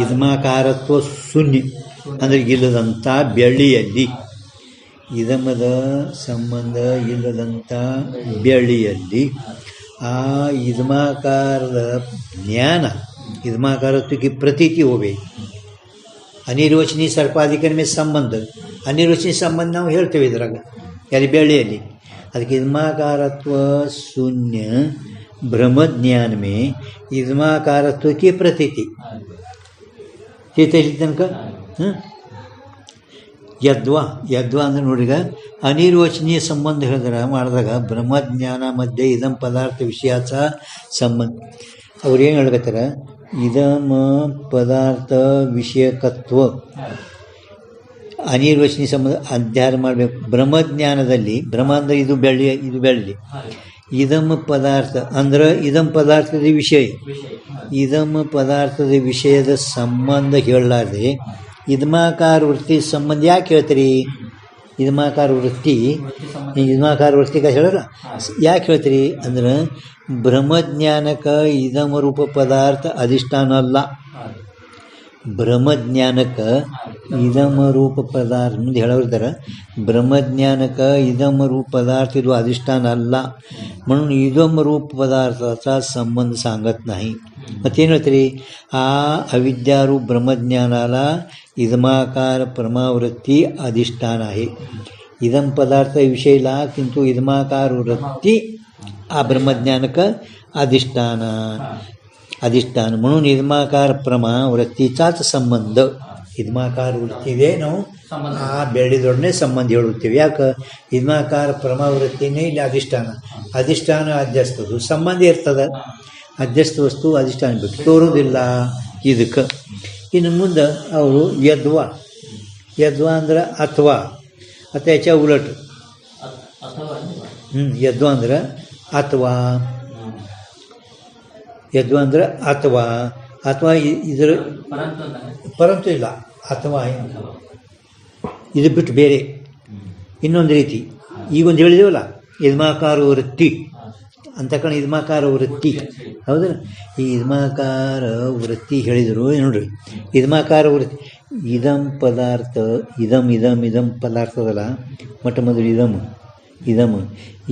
ಇದ್ಮಾಕಾರತ್ವ ಶೂನ್ಯ ಅಂದರೆ ಇಲ್ಲದಂಥ ಬೆಳ್ಳಿಯಲ್ಲಿ, ಇದಮದ ಸಂಬಂಧ ಇಲ್ಲದಂಥ ಬೆಳ್ಳಿಯಲ್ಲಿ ಆ ಇದ್ಮಾಕಾರದ ಜ್ಞಾನ, ಇದ್ಮಾಕಾರತ್ವಕ್ಕೆ ಪ್ರತೀತಿ ಹೋಗಬೇಕು. ಅನಿರ್ವಚನೀಯ ಸರ್ಪಾಧಿಕರ ಮೇಲೆ ಸಂಬಂಧ, ಅನಿರ್ವಚನೀಯ ಸಂಬಂಧ ನಾವು ಹೇಳ್ತೇವೆ ಇದ್ರಾಗ ಅಲ್ಲಿ ಬೆಳ್ಳಿಯಲ್ಲಿ. ಅದಕ್ಕೆ ಇದ್ಮಾಕಾರತ್ವ ಶೂನ್ಯ ಬ್ರಹ್ಮಜ್ಞಾನ ಮೇ ಇದ್ಮಾಕಾರತ್ವಕ್ಕೆ ಪ್ರತೀತಿ ತನಕ ಯದ್ವಾ ಅಂದ್ರೆ ನೋಡಿಗ ಅನಿರ್ವಚನೀಯ ಸಂಬಂಧ ಹೇಳಿದ್ರೆ ಮಾಡಿದಾಗ ಬ್ರಹ್ಮಜ್ಞಾನ ಮಧ್ಯೆ ಇದಂ ಪದಾರ್ಥ ವಿಷಯಾಚ ಸಂಬಂಧ. ಅವ್ರು ಏನು ಹೇಳ್ಕತ್ತಾರ, ಇದಮ ಪದಾರ್ಥ ವಿಷಯಕತ್ವ ಅನಿರ್ವಚನೀಯ ಸಂಬಂಧ ಅಧ್ಯಯನ ಮಾಡಬೇಕು. ಬ್ರಹ್ಮಜ್ಞಾನದಲ್ಲಿ ಬ್ರಹ್ಮ ಅಂದರೆ ಇದು ಬೆಳ್ಳಿ, ಇದಮ ಪದಾರ್ಥ ಅಂದ್ರೆ ಇದಂ ಪದಾರ್ಥದ ವಿಷಯ, ಇದಮ ಪದಾರ್ಥದ ವಿಷಯದ ಸಂಬಂಧ ಹೇಳಲಾರ್ದೆ ಇದ್ಮಾಕಾರ ವೃತ್ತಿ ಸಂಬಂಧ ಯಾಕೆ ಹೇಳ್ತೀರಿ? ಇದ್ಮಾಕಾರ ವೃತ್ತಿ ಹೇಳಲ್ಲ ಯಾಕೆ ಹೇಳ್ತೀರಿ ಅಂದ್ರೆ ಬ್ರಹ್ಮಜ್ಞಾನಕ್ಕೆ ಇದಮ ರೂಪ ಪದಾರ್ಥ ಅಧಿಷ್ಠಾನ ಅಲ್ಲ. ಬ್ರಹ್ಮಜ್ಞಾನಕ್ಕೆ ಇದಮ ರೂಪ ಪದಾರ್ಥ ಮುಂದೆ ಹೇಳೋರಿದ್ದಾರೆ, ಬ್ರಹ್ಮಜ್ಞಾನಕ್ಕೆ ಇದಮ ರೂಪ पदार्थ ಇದು अधिष्ठान ಅಲ್ಲ. म्हणून ಇದಮ ರೂಪ पदार्थाचा संबंध सांगत नाही. मगेनु ಹೇಳ್ತೀರಿ, ಆ अविद्यारूप ब्रह्मज्ञानाला इदमाकार परमावृत्ती अधिष्ठान आहे. इदम पदार्थ विषयला किंतु इदमाकार वृत्ती आ ब्रह्मज्ञानक अधिष्ठान म्हणून इदमाकार प्रमा वृत्तीचाच संबंध. इदमाकार वृत्तीಗೆ ನಾವು ಆ ಬೆಳ್ಳಿದೊಡನೆ ಸಂಬಂಧ ಹೇಳುತ್ತೇವೆ. ಯಾಕೆ? ಇದ್ಮಾಕಾರ ಪ್ರಮಾವೃತ್ತಿನೇ ಇಲ್ಲಿ ಅಧಿಷ್ಠಾನ ಅಧ್ಯಸ್ತದು ಸಂಬಂಧ ಇರ್ತದೆ. ಅಧ್ಯಸ್ತ ವಸ್ತು ಅಧಿಷ್ಠಾನ ಬಿಟ್ಟು ತೋರುವುದಿಲ್ಲ ಇದಕ್ಕೆ. ಇನ್ನು ಮುಂದೆ ಅವರು ಯದ್ವಾ ಅಂದ್ರೆ ಅಥವಾ ಯಾಚ ಉಲಟ್ ಯದ್ವಾ ಅಂದ್ರೆ ಅಥವಾ ಇದರ ಪರಂತು ಇಲ್ಲ. ಅಥವಾ ಇದು ಬಿಟ್ಟು ಬೇರೆ ಇನ್ನೊಂದು ರೀತಿ ಈಗೊಂದು ಹೇಳಿದೇವಲ್ಲ ಇದ್ಮಾಕಾರ ವೃತ್ತಿ ಅಂತಕಣ, ಇದ್ಮಾಕಾರ ವೃತ್ತಿ ಹೌದಾ? ಈ ಇದ್ಮಾಕಾರ ವೃತ್ತಿ ಹೇಳಿದರು ನೋಡ್ರಿ. ಇದ್ಮಾಕಾರ ವೃತ್ತಿ ಇದಂ ಪದಾರ್ಥ ಇದಂ ಪದಾರ್ಥದಲ್ಲ, ಮೊಟ್ಟ ಮೊದಲು ಇದಮ್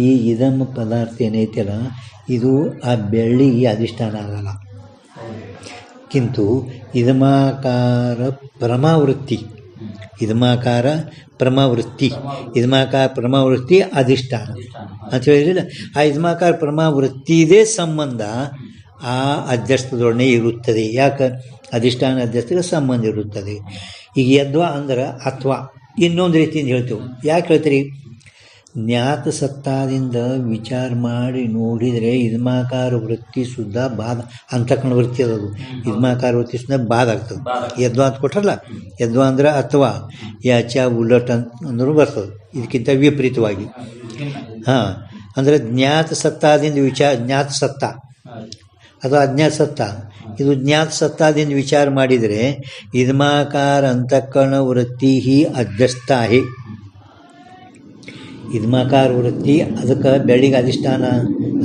ಈ ಇದಮ್ ಪದಾರ್ಥ ಏನೈತಲ್ಲ ಇದು ಆ ಬೆಳ್ಳಿಗೆ ಅಧಿಷ್ಠಾನ ಆಗಲ್ಲ. ಕಿಂತು ಇದ್ಮಾಕಾರ ಪ್ರಮಾವೃತ್ತಿ ಅಧಿಷ್ಠಾನ ಅಂತ ಹೇಳಿದ್ರೆ ಆ ಇದ್ಮಾಕಾರ ಪ್ರಮಾವೃತ್ತಿದೇ ಸಂಬಂಧ ಆ ಅಧ್ಯಸ್ಥದೊಡನೆ ಇರುತ್ತದೆ. ಯಾಕೆ? ಅಧಿಷ್ಠಾನ ಅಧ್ಯಸ್ಥಗೆ ಸಂಬಂಧ ಇರುತ್ತದೆ. ಈಗ ಯದ್ವಾ ಅಂದ್ರೆ ಅಥವಾ ಇನ್ನೊಂದು ರೀತಿಯಿಂದ ಹೇಳ್ತೇವೆ. ಯಾಕೆ ಹೇಳ್ತೀರಿ? ಜ್ಞಾತ ಸತ್ತಾದಿಂದ ವಿಚಾರ ಮಾಡಿ ನೋಡಿದರೆ ಇದ್ಮಾಕಾರ ವೃತ್ತಿ ಸುದ್ದ ಬಾಧ ಅಂತಕಣ ವೃತ್ತಿ ಅದದು. ಇದ್ಮಾಕಾರ ವೃತ್ತಿ ಸುದ್ದ ಬಾಧ ಆಗ್ತದೆ. ಯದ್ವಾ ಅಂತ ಕೊಟ್ರಲ್ಲ, ಯದ್ವಾ ಅಂದ್ರೆ ಅಥವಾ ಯಾಚ ಉಲ್ಲಟ್ ಅಂದ್ರೂ ಬರ್ತದೆ ಇದಕ್ಕಿಂತ ವಿಪರೀತವಾಗಿ. ಅಂದರೆ ಜ್ಞಾತ ಸತ್ತಾದಿಂದ ಜ್ಞಾತ ಸತ್ತ ಅಥವಾ ಅಜ್ಞಾತ ಸತ್ತ, ಇದು ಜ್ಞಾತ ಸತ್ತಾದಿಂದ ವಿಚಾರ ಮಾಡಿದರೆ ಇದ್ಮಾಕಾರ ಅಂತಃಕರಣ ವೃತ್ತಿ ಹಿ ಅಧ್ಯಸ್ಥ ಹೇ. ಇದ್ಮಾಕಾರ ವೃತ್ತಿ ಅದಕ್ಕೆ ಬೆಳ್ಳಿಗೆ ಅಧಿಷ್ಠಾನ.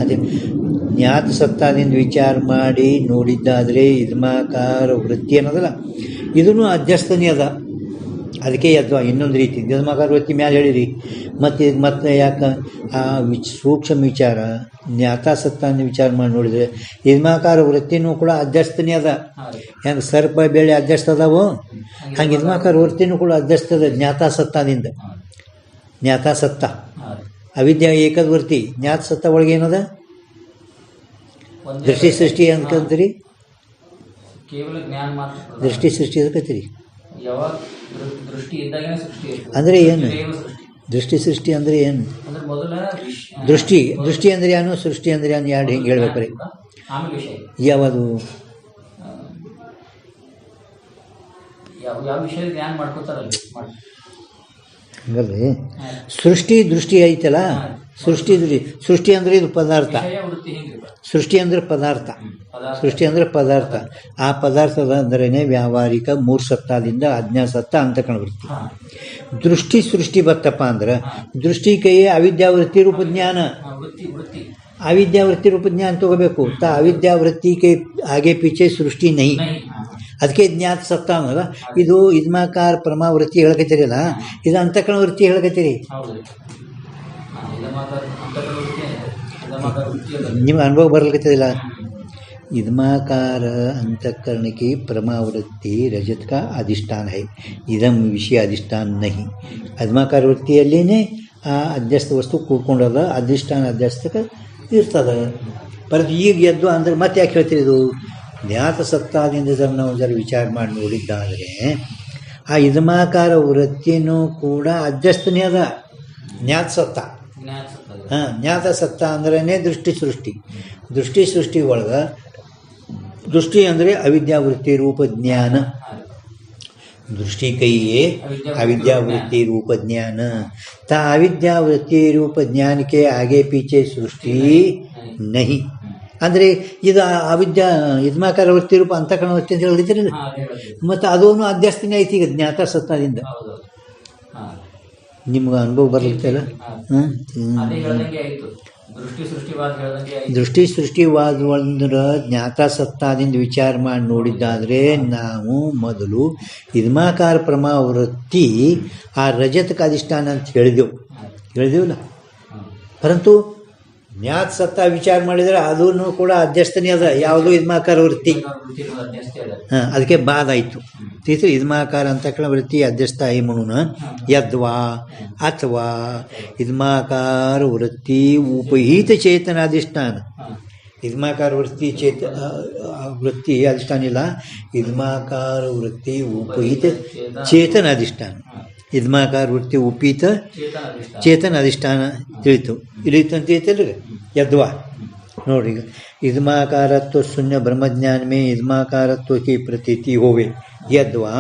ಅದೇ ಜ್ಞಾತ ಸತ್ತಾದಿಂದ ವಿಚಾರ ಮಾಡಿ ನೋಡಿದ್ದಾದರೆ ಇದ್ಮಾಕಾರ ವೃತ್ತಿ ಅನ್ನೋದಲ್ಲ ಇದನ್ನು ಅಧ್ಯಸ್ಥನೇ ಅದ. ಅದಕ್ಕೆ ಯದ್ವಾ ಇನ್ನೊಂದು ರೀತಿ ಯದ್ಮಾಕಾರ ವೃತ್ತಿ ಮ್ಯಾಲೆ ಹೇಳಿರಿ. ಮತ್ತೆ ಯಾಕೆ ಆ ಸೂಕ್ಷ್ಮ ವಿಚಾರ ಜ್ಞಾತಾಸತ್ತಾನ ವಿಚಾರ ಮಾಡಿ ನೋಡಿದರೆ ಯದ್ಮಾಕಾರ ವೃತ್ತಿನೂ ಕೂಡ ಅಧ್ಯಸ್ಥನೇ ಅದ. ಹೆಂಗೆ ಸರ್ಪ ಬೆಳೆ ಅಧ್ಯಸ್ಥ ಅದಾವು ಹಂಗೆ ಯದ್ಮಾಕಾರ ವೃತ್ತಿನೂ ಕೂಡ ಅಧ್ಯಸ್ಥದ ಜ್ಞಾತಾಸತ್ತಾದಿಂದ. ಜ್ಞಾತಾಸತ್ತ ಅವಿದ್ಯಾ ಏಕದ ವೃತ್ತಿ. ಜ್ಞಾತಸತ್ತ ಒಳಗೆ ಏನದ ದೃಷ್ಟಿ ಸೃಷ್ಟಿ ಅಂತೀರಿ. ಕೇವಲ ಜ್ಞಾನ ಮಾತ್ರ. ದೃಷ್ಟಿ ಸೃಷ್ಟಿ ಅದಕ್ಕತ್ತೀರಿ. ಯಾವಾಗ ದೃಷ್ಟಿ ಇದ್ದಾಗನೇ ಸೃಷ್ಟಿ ಅಂದರೆ ಏನು ದೃಷ್ಟಿ ಸೃಷ್ಟಿ ಅಂದರೆ ಏನು? ಅಂದ್ರೆ ಮೊದಲ ದೃಷ್ಟಿ ಅಂದರೆ ಏನು, ಸೃಷ್ಟಿ ಅಂದರೆ ಏನು, ಎರಡು ಹಿಂಗೆ ಹೇಳ್ಬೇಕ್ರಿ. ಆಮೇಲೆ ವಿಷಯ ಯಾವುದು ಯಾವ ವಿಷಯ ಜ್ಞಾನ ಮಾಡ್ಕೋತಾರಲ್ಲ ಹಂಗಲ್ರಿ. ಸೃಷ್ಟಿ ದೃಷ್ಟಿ ಐತಲ್ಲ, ಸೃಷ್ಟಿ ಅಂದರೆ ಇದು ಪದಾರ್ಥ. ಸೃಷ್ಟಿ ಅಂದರೆ ಪದಾರ್ಥ. ಸೃಷ್ಟಿ ಅಂದರೆ ಪದಾರ್ಥ. ಆ ಪದಾರ್ಥದ ಅಂದ್ರೇ ವ್ಯಾವಹಾರಿಕ ಮೂರು ಸತ್ತಾದಿಂದ ಅಜ್ಞಾಸತ್ತ ಅಂತಕಣ ವೃತ್ತಿ. ದೃಷ್ಟಿ ಸೃಷ್ಟಿ ಬತ್ತಪ್ಪ ಅಂದ್ರೆ ದೃಷ್ಟಿ ಕೈಯೇ ಅವಿದ್ಯಾವೃತ್ತಿ ರೂಪ ಜ್ಞಾನ. ಅವಿದ್ಯಾವೃತ್ತಿ ರೂಪ ಜ್ಞಾನ ತಗೋಬೇಕು. ಅವಿದ್ಯಾವೃತ್ತಿ ಕೈ ಆगे पीछे ಸೃಷ್ಟಿ ನಹಿ. ಅದಕ್ಕೆ ಜ್ಞಾತ ಸತ್ತ ಅನ್ನೋಲ್ಲ. ಇದು ಇದ್ಮಾಕಾರ ಪ್ರಮಾವೃತ್ತಿ ಹೇಳಕತ್ತೀರಲ್ಲ, ಇದು ಅಂತಕಣ ವೃತ್ತಿ ಹೇಳಕತ್ತೀರಿ. ನಿಮ್ಗೆ ಅನುಭವ ಬರ್ಲಿಕ್ಕತ್ತದಿಲ್ಲ. इदमाकार अंतःकरण की प्रमावृत्ति रजत का अधिष्ठान है. इदम विषय अधिष्ठान नहीं. अदमाकार वृत्तियल्लेने ಆ ಅಧ್ಯಸ್ಥ ವಸ್ತು ಕೂಡ್ಕೊಂಡದ, ಅಧಿಷ್ಠಾನ ಅಧ್ಯಸ್ಥಕ ಇರ್ತದೆ. ಪರತು ಈಗ ಎದ್ದು ಅಂದ್ರೆ ಮತ್ತೆ ಯಾಕೆ ಹೇಳ್ತೀರಿ? ಇದು ಜ್ಞಾತ ಸತ್ತಾದಿಂದ ನಾವು ಜರ ವಿಚಾರ ಮಾಡಿ ನೋಡಿದ್ದಾದರೆ ಆ ಇದಮಾಕಾರ ವೃತ್ತಿನೂ ಕೂಡ ಅಧ್ಯಸ್ಥನೇ ಅದ. ಜ್ಞಾತ ಸತ್ತ. ಹಾಂ, ಜ್ಞಾತ ಸತ್ತ ಅಂದ್ರೇ ದೃಷ್ಟಿ ಸೃಷ್ಟಿ. ದೃಷ್ಟಿ ಸೃಷ್ಟಿ ಒಳಗೆ ದೃಷ್ಟಿ ಅಂದರೆ ಅವಿದ್ಯಾವೃತ್ತಿ ರೂಪ ಜ್ಞಾನ. दृष्टि कहिए अविद्यावृत्ति रूप ज्ञान. ता अविद्यावृत्ति रूप ज्ञान के आगे पीछे सृष्टि नहीं. ಅಂದರೆ ಇದು ಅವಿದ್ಯಾ ಇದ್ಮಾಕಾರ ವೃತ್ತಿ ರೂಪ ಅಂತಃಕರಣ ವೃತ್ತಿ ಅಂತ ಹೇಳಿದ್ರಲ್ಲ, ಮತ್ತು ಅದೂ ಅಧ್ಯಸ್ಥನೇ ಐತಿ ಈಗ ಜ್ಞಾತ ಸತ್ತದಿಂದ. ನಿಮ್ಗೆ ಅನುಭವ ಬರ್ಲಿತ್ತಲ್ಲ. ದೃಷ್ಟಿ ಸೃಷ್ಟಿವಾದ ಅಂದ್ರೆ ಜ್ಞಾತ ಸತ್ತಾದಿಂದ ವಿಚಾರ ಮಾಡಿ ನೋಡಿದ್ದಾದರೆ ನಾವು ಮೊದಲು ಇದ್ಮಾಕಾರ ಪ್ರಮಾವೃತ್ತಿ ಆ ರಜತಕ ಅಧಿಷ್ಠಾನ ಅಂತ ಹೇಳಿದೆವಲ್ಲ. ಪರಂತು ಜ್ಞಾತ ಸತ್ತ ವಿಚಾರ ಮಾಡಿದರೆ ಅದೂ ಕೂಡ ಅಧ್ಯಸ್ಥನೇ ಅದ. ಯಾವುದು ಇದ್ಮಾಕಾರ ವೃತ್ತಿ. ಹಾಂ, ಅದಕ್ಕೆ ಬಾದ ಆಯಿತು. ತಿಳ್ತು ಇದ್ಮಾಕಾರ ಅಂತಃಕರಣ ವೃತ್ತಿ ಅಧ್ಯಸ್ಥ ಐ म्हणून यद्वा अथवा इद्माकार वृत्ति उपहित चेतनाधिष्ठान. इद्माकार वृत्ति वृत्ति अधिष्ठान ಇಲ್ಲ, इद्माकार वृत्ति उपहित चेतन अधिष्ठान. इद्माकार वृत्ति उपहित चेतन अधिष्ठान ತಿಳಿತು. ಇಳಿತು ಅಂತ ಹೇಳ್ತಿಲ್ಲ यद्वा. ನೋಡಿ, इद्माकारत्व शून्य ब्रह्मज्ञान में इद्माकारत्व की प्रतीति होवे. यद्वा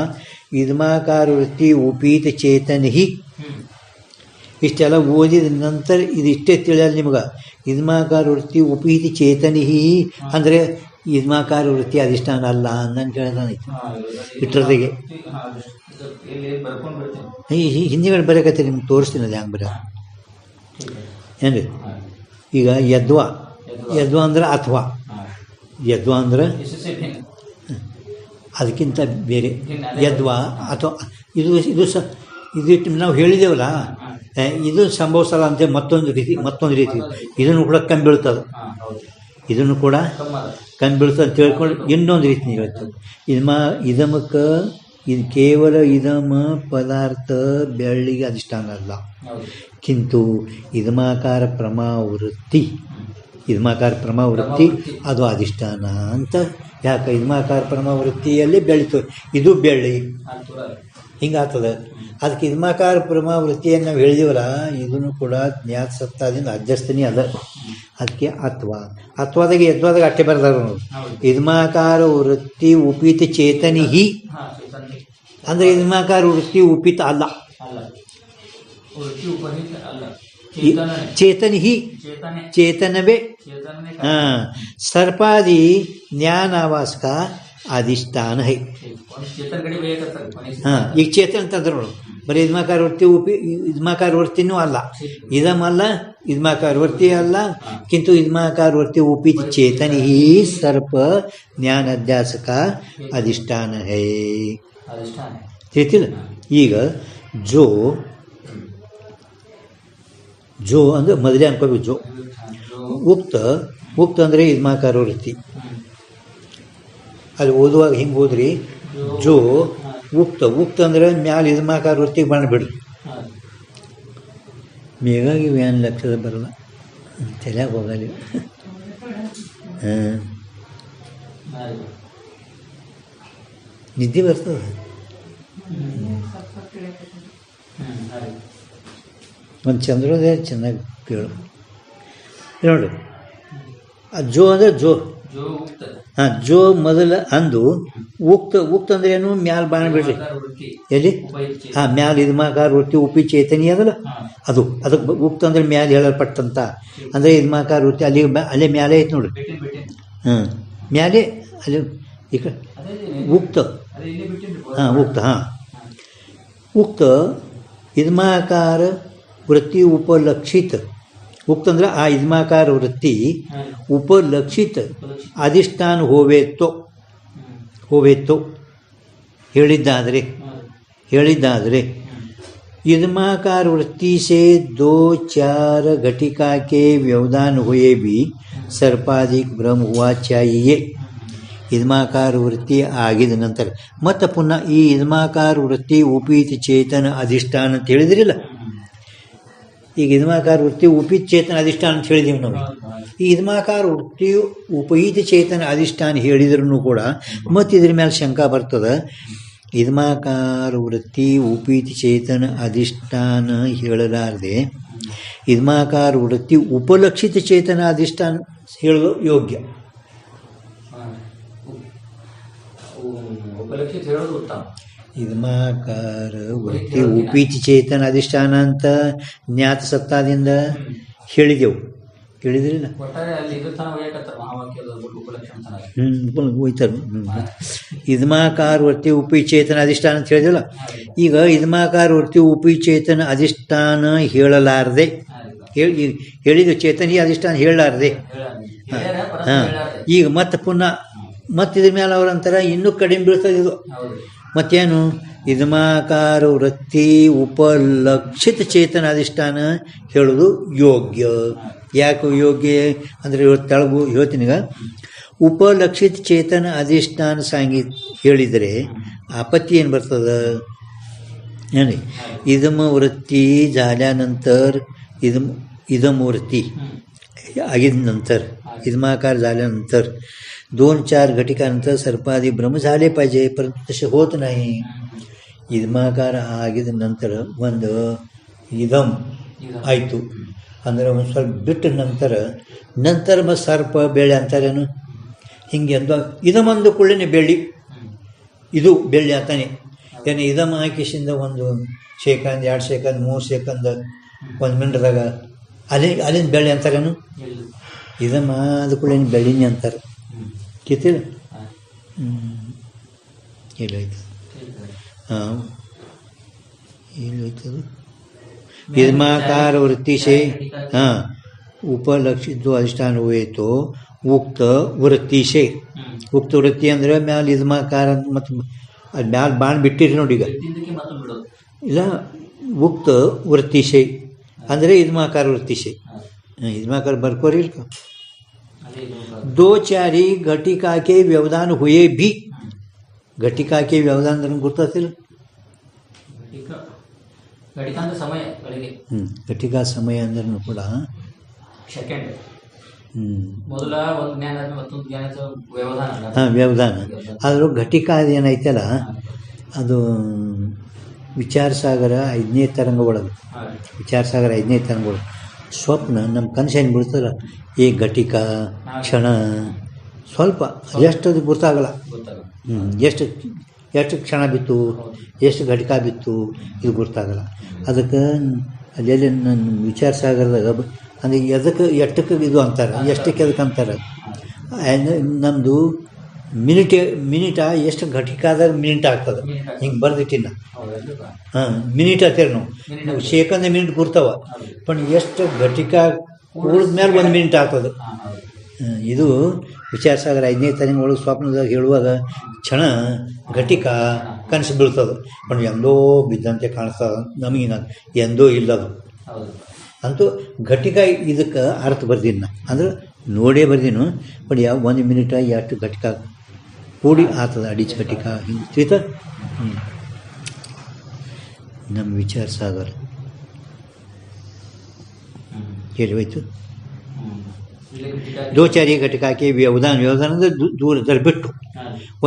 इद्माकार वृत्ति उपीत चेतन ही. ಇಷ್ಟೆಲ್ಲ ಓದಿದ ನಂತರ ಇದಿಷ್ಟೇ ತಿಳಿಯಲ್ಲ ನಿಮ್ಗೆ. ಇದ್ಮಾಕಾರ ವೃತ್ತಿ ಉಪೀತಿ ಚೇತನ ಹಿ ಅಂದರೆ ಇದ್ಮಾಕಾರ ವೃತ್ತಿ ಅಧಿಷ್ಠಾನ ಅಲ್ಲ ಅಂದಂಗೆ ಹೇಳ್ದಾನೈತಿ ಇಟ್ಟರದಿಗೆ. ಹಿಂದಿಗಳು ಬರೋಕತ್ತೀರಿ, ನಿಮ್ಗೆ ತೋರಿಸ್ತೀನಿ ಅದು ಹೆಂಗೆ ಬರ ಏನ್ರಿ. ಈಗ ಯದ್ವಾ ಅಂದ್ರೆ ಅಥವಾ, ಯದ್ವಾ ಅಂದ್ರೆ ಅದಕ್ಕಿಂತ ಬೇರೆ. ಯದ್ವಾ ಅಥವಾ ಇದಿಟ್ಟು ನಾವು ಹೇಳಿದೇವಲ್ಲ, ಇದು ಸಂಭವಿಸಲ್ಲ ಅಂತ ಮತ್ತೊಂದು ರೀತಿ ಇದನ್ನು ಕೂಡ ಕಂಬೀಳ್ತದೆ. ಇದನ್ನು ಕೂಡ ಕಂಬೀಳ್ತದೆ ಅಂತ ಹೇಳ್ಕೊಂಡು ಇನ್ನೊಂದು ರೀತಿ ಹೇಳ್ತದೆ. ಇದಮಕ್ಕೆ ಇದು ಕೇವಲ ಇದಮ ಪದಾರ್ಥ ಬೆಳ್ಳಿಗೆ ಅಧಿಷ್ಠಾನ ಅಲ್ಲ. ಕಿಂತು ಇದ್ಮಾಕಾರ ಪ್ರಮಾವೃತ್ತಿ ಅದು ಅಧಿಷ್ಠಾನ ಅಂತ. ಯಾಕೆ? ಇದ್ಮಾಕಾರ ಪ್ರಮಾವೃತ್ತಿಯಲ್ಲಿ ಬೆಳೀತು, ಇದು ಬೆಳ್ಳಿ ಹಿಂಗಾಗ್ತದೆ. ಅದಕ್ಕೆ ಇದ್ಮಾಕಾರ ಪ್ರಮಾವೃತ್ತಿಯನ್ನು ನಾವು ಹೇಳಿದೀವಲ್ಲ, ಇದನ್ನು ಕೂಡ ಜ್ಞಾತ ಸತ್ತಾದಿಂದ ಅಧ್ಯಸ್ಥನೇ ಅದ. ಅದಕ್ಕೆ ಅಥವಾದಾಗ ಯದ್ವಾದಾಗ ಅಟ್ಟೆ ಬರ್ದಾರ ನೋಡಿ. ಇದ್ಮಾಕಾರ ವೃತ್ತಿ ಉಪಿತ ಚೇತನಿ ಹಿ ಅಂದರೆ ಇದ್ಮಾಕಾರ ವೃತ್ತಿ ಉಪಿತ ಅಲ್ಲ, चेतन ही चेतनवे. हाँ, सर्पादि ज्ञान आवास का अधिष्ठान है. हाँ, ಈಗ ಚೇತನ ಅಂತಂದ್ರೆ ನೋಡು, ಬರೀ ಇದ್ಮಾಕಾರ ವೃತ್ತಿನೂ ಅಲ್ಲ, ಇದಮಲ್ಲ, ಇದ್ಮಾಕಾರ ವೃತ್ತಿ ಅಲ್ಲ. ಕಿಂತು ಇದ್ಮಾಕಾರ ವೃತ್ತಿ ಉಪಿತ ಚೇತನ ही सर्प ज्ञान अध्यास का अधिष्ठान है. ತಿಳಿತಿಲ್ಲ? ಈಗ ಜೋ ಜೋ ಅಂದರೆ ಮೊದಲೇ ಅನ್ಕೋಬೇಕು ಜೋ. ಉಕ್ತ ಉಕ್ತ ಅಂದರೆ ಇದ್ಮಾಕಾರ ವೃತ್ತಿ. ಅಲ್ಲಿ ಓದುವಾಗ ಹಿಂಗೆ ಓದ್ರಿ, ಜೋ ಉಕ್ತ ಉಕ್ತ ಅಂದರೆ ಮ್ಯಾಲೆ ಇದ್ಮಾಕಾರ ವೃತ್ತಿಗೆ ಬಾಣ ಬಿಡ್ರಿ. ಮೇಗಾಗಿ ಏನು ಲಕ್ಷದ ಬರಲ್ಲ, ತಲೆಯಾಗ ಹೋಗಲ್ಲ. ಹಾಂ, ನಿದ್ದೆ ಬರ್ತದೆ. ಒಂದು ಚಂದ್ರೋದಯ ಚೆನ್ನಾಗಿ ಕೇಳು ನೋಡಿ. ಜೋ ಅಂದರೆ ಜೋ. ಹಾಂ, ಜೋ ಮೊದಲ ಅಂದು ಉಕ್ತ ಉಕ್ತ ಅಂದ್ರೆ ಏನು? ಮ್ಯಾಲ ಬಾಣ ಬಿಡ್ರಿ. ಎಲ್ಲಿ? ಹಾಂ, ಮ್ಯಾಲ ಇದ್ಮಾಕಾರ ವೃತ್ತಿ ಉಪಿ ಚೇತನಿ ಅದಲ್ಲ, ಅದು ಅದಕ್ಕೆ ಉಕ್ತ ಅಂದ್ರೆ ಮ್ಯಾಲ ಹೇಳಲ್ಪಟ್ಟಂತ ಅಂದರೆ ಇದ್ಮಾಕಾರ ವೃತ್ತಿ. ಅಲ್ಲಿ ಅಲ್ಲೇ ಮ್ಯಾಲೆ ಐತೆ ನೋಡ್ರಿ. ಹಾಂ, ಮ್ಯಾಲೆ ಅಲ್ಲಿ ಈ ಕಡೆ ಉಕ್ತ. ಹಾಂ, ಉಕ್ತ. ಹಾಂ, ಉಕ್ತ ಇದ್ಮಾಕಾರ ವೃತ್ತಿ ಉಪಲಕ್ಷಿತ. ಉಕ್ತ ಅಂದ್ರೆ ಆ ಇದ್ಮಾಕಾರ ವೃತ್ತಿ ಉಪಲಕ್ಷಿತ ಅಧಿಷ್ಠಾನ ಹೋವೇತ್ತೋ ಹೇಳಿದ್ದಾದರೆ इदमाकार वृत्ति से दो चार घटिका के व्यवधान हुए भी सर्पाधिक भ्रम हुआ चाहिए. इदमाकार वृत्ति ಆಗಿದ ನಂತರ ಮತ್ತೆ ಪುನಃ ಈ ಇದ್ಮಾಕಾರ ವೃತ್ತಿ ಉಪೀತ ಚೇತನ ಅಧಿಷ್ಠಾನ ಅಂತ ಹೇಳಿದ್ರಿಲ್ಲ. ಈಗ ಇದ್ಮಾಕಾರ ವೃತ್ತಿ ಉಪೀತ ಚೇತನ ಅಧಿಷ್ಠಾನ ಅಂತ ಹೇಳಿದೀವಿ ನಾವು. ಈ ಇದ್ಮಾಕಾರ ವೃತ್ತಿ ಉಪೀತ ಚೇತನ ಅಧಿಷ್ಠಾನ ಹೇಳಿದ್ರೂ ಕೂಡ ಮತ್ತೆ ಇದ್ರ ಮೇಲೆ ಶಂಕಾ ಬರ್ತದೆ. ಇದ್ಮಾಕಾರ ವೃತ್ತಿ ಉಪೀತ ಚೇತನ ಅಧಿಷ್ಠಾನ ಹೇಳಲಾರದೆ ಇದ್ಮಾಕಾರ ವೃತ್ತಿ ಉಪಲಕ್ಷಿತ ಚೇತನ ಅಧಿಷ್ಠಾನ ಹೇಳಲು ಯೋಗ್ಯ. ಇದ್ಮಾಕಾರ ವೃತ್ತಿ ಉಪೀತ ಚೇತನ ಅಧಿಷ್ಠಾನ ಅಂತ ಜ್ಞಾತ ಸತ್ತಾದಿಂದ ಹೇಳಿದೆವು, ಕೇಳಿದ್ರಿಲ್ಲ? ಹೋಯ್ತಾರೆ. ಇದ್ಮಾಕಾರ ವೃತ್ತಿ ಉಪಿ ಚೇತನ ಅಧಿಷ್ಠಾನ ಅಂತ ಹೇಳಿದಿಲ್ಲ. ಈಗ ಇದ್ಮಾಕಾರ ವೃತ್ತಿ ಉಪಿ ಚೇತನ ಅಧಿಷ್ಠಾನ ಹೇಳಲಾರದೆ ಹೇಳಿದ್ದು ಚೇತನಿ ಅಧಿಷ್ಠಾನ ಹೇಳಲಾರದೆ. ಹಾಂ, ಈಗ ಮತ್ತೆ ಪುನಃ ಮತ್ತಿದ್ರ ಮೇಲೆ ಅವ್ರಂತರ ಇನ್ನೂ ಕಡಿಮೆ ಬೀಳ್ತದೆ ಇದು. ಮತ್ತೇನು? ಇದ್ಮಾಕಾರ ವೃತ್ತಿ ಉಪಲಕ್ಷಿತ ಚೇತನ ಅಧಿಷ್ಠಾನ ಹೇಳೋದು ಯೋಗ್ಯ. ಯಾಕೆ ಯೋಗ್ಯ ಅಂದರೆ ತೆಳಗು ಹೇಳ್ತೀನಿಗ. ಉಪಲಕ್ಷಿತ ಚೇತನ ಅಧಿಷ್ಠಾನ ಹೇಳಿದರೆ आपत्ती ಏನು ಬರ್ತದೆ ಹೇಳಿ. ಇದಮ ವೃತ್ತಿ झाल्यानंतर इदम वृत्ती ಆಗಿದ इदमाकार झाल्यानंतर 2-4 घटिकानंतर सर्पादी भ्रम झाले पाहिजे, परंतु तसे होत नाही. इदमाकार ಆಗಿದ ನಂತರ ಒಂದು ಇದಂ ಆಯಿತು ಅಂದರೆ ಒಂದು ಸ್ವಲ್ಪ ಬಿಟ್ಟ ನಂತರ ಮತ್ತು ಸರ್ಪ ಬೆಳ್ಳಿ ಅಂತಾರೇನು ಹಿಂಗೆ ಅಂದ. ಇದಮಂದು ಕೂಡಲೇ ಬೆಳ್ಳಿ, ಇದು ಬೆಳ್ಳಿ ಅಂತಾನೆ. ಏನು ಇದಮ್ ಹಾಕಿಸಿಂದ ಒಂದು ಸೆಕೆಂಡ್ 2 ಸೆಕೆಂಡ್ 3 ಸೆಕೆಂಡ್ 1 ಮಿನಿಟ್ದಾಗ ಅಲ್ಲಿಂದ ಬೆಳ್ಳಿ ಅಂತಾರೇನು? ಇದಮ್ಮ ಅದು ಕೂಡಲೇ ಬೆಳ್ಳಿನೇ ಅಂತಾರೆ. ಕಿತ್ತಿಲ್ಲ? ಎಲ್ಲೋಯ್ತು? ಹಾಂ, ಎಲ್ಲೋಯ್ತದು? इदमाकार वृत्ति से हाँ उपलक्षित जो अधिष्ठान हुए तो उक्त वृत्ति से. उक्त वृत्ति ಅಂದರೆ ಮ್ಯಾಲ ಇದ್ಮಾಕಾರ ಮತ್ತು ಅದು ಮ್ಯಾಲ ಬಾಣ ಬಿಟ್ಟಿರಿ ನೋಡಿ. ಈಗ ಇಲ್ಲ, ಉಕ್ತ ವೃತ್ತಿ से ಅಂದರೆ ಇದ್ಮಾಕಾರ ವೃತ್ತಿ से. इदमाकार ಬರ್ಕೋರಿ. 2-4 घटिका के व्यवधान हुए भी. घटिका के व्यवधान ಗೊತ್ತಾಗ್ತಿಲ್ಲ? घटिका समय अंद्ರೂ ಕೂಡ ಸೆಕೆಂಡ್ ಮೊದಲ ಒಂದು ಜ್ಞಾನ ಮತ್ತೊಂದು ಜ್ಞಾನದ ವ್ಯವಧಾನ. ಹಾಂ, ವ್ಯವಧಾನ. ಆದರೂ ಘಟಿಕಾ ಏನೈತಲ್ಲ ಅದು ವಿಚಾರಸಾಗರ 5ನೇ ತರಂಗ ಒಳಗೆ. ವಿಚಾರಸಾಗರ 5ನೇ ತರಂಗ ಒಳಗೆ ಸ್ವಪ್ನ ನಮ್ಮ ಕನಸು ಏನು ಬಿಡ್ತಲ್ಲ, ಈ ಘಟಿಕಾ ಕ್ಷಣ ಸ್ವಲ್ಪ ಎಷ್ಟದು ಗೊತ್ತಾಗಲ್ಲ. ಎಷ್ಟು ಕ್ಷಣ ಬಿತ್ತು, ಎಷ್ಟು ಘಟಿಕಾ ಬಿತ್ತು ಇದು ಗೊತ್ತಾಗಲ್ಲ. ಅದಕ್ಕೆ ಅಲ್ಲಿ ನನ್ನ ವಿಚಾರ ಸಾಗರದಾಗ ಅಂದರೆ ಎಷ್ಟಕ್ಕೆ ಇದು ಅಂತಾರೆ, ಎಷ್ಟಕ್ಕೆ ಅದಕ್ಕೆ ಅಂತಾರೆ. ನಮ್ಮದು ಮಿನಿಟ ಎಷ್ಟು ಘಟಿಕಾದಾಗ ಮಿನಿಟ್ ಆಗ್ತದೆ ಹಿಂಗೆ ಬರ್ದಿಟ್ಟಿನ. ಹಾಂ, ಮಿನಿಟ್ ಅಂತೀರಿ ನಾವು ಸೆಕೆಂಡ್ ಮಿನಿಟ್ ಗುರ್ತಾವ, ಪಣ್ ಎಷ್ಟು ಘಟಿಕಾ ಉಳಿದ ಮೇಲೆ 1 ಮಿನಿಟ್ ಆಗ್ತದೆ. ಇದು ವಿಚಾರಸಾಗರ 5ನೇ ತಾರೀಕು ಒಳಗೆ ಸ್ವಪ್ನದಾಗ ಹೇಳುವಾಗ ಕ್ಷಣ ಘಟಿಕ ಕನಸು ಬೀಳ್ತದೆ ಬಟ್ ಎಂದೋ ಬಿದ್ದಂತೆ ಕಾಣಿಸ್ತದ ನಮಗಿನ ಎಂದೋ ಇಲ್ಲದು ಹೌದು ಅಂತೂ ಘಟಿಕ ಇದಕ್ಕೆ ಅರ್ಥ ಬರ್ದೀನಿ ನಾ ಅಂದ್ರೆ ನೋಡೇ ಬರ್ದೀನು ಬಟ್ ಯಾವ 1 ಮಿನಿಟ ಎಷ್ಟು ಘಟಿಕ ಕೂಡಿ ಆಗ್ತದೆ ಅಡಿಚ್ ಘಟಿಕ ಹಿಂಗೆ ತಿಳಿತ ನಮ್ಮ ವಿಚಾರ ಸಾಗರ ಹೇಳಿ ಹೋಯ್ತು ದೋಚಾರಿ ಘಟಕಕ್ಕೆ ವ್ಯವಧಾನ ಅಂದರೆ ದೂರದಲ್ಲಿ ಬಿಟ್ಟು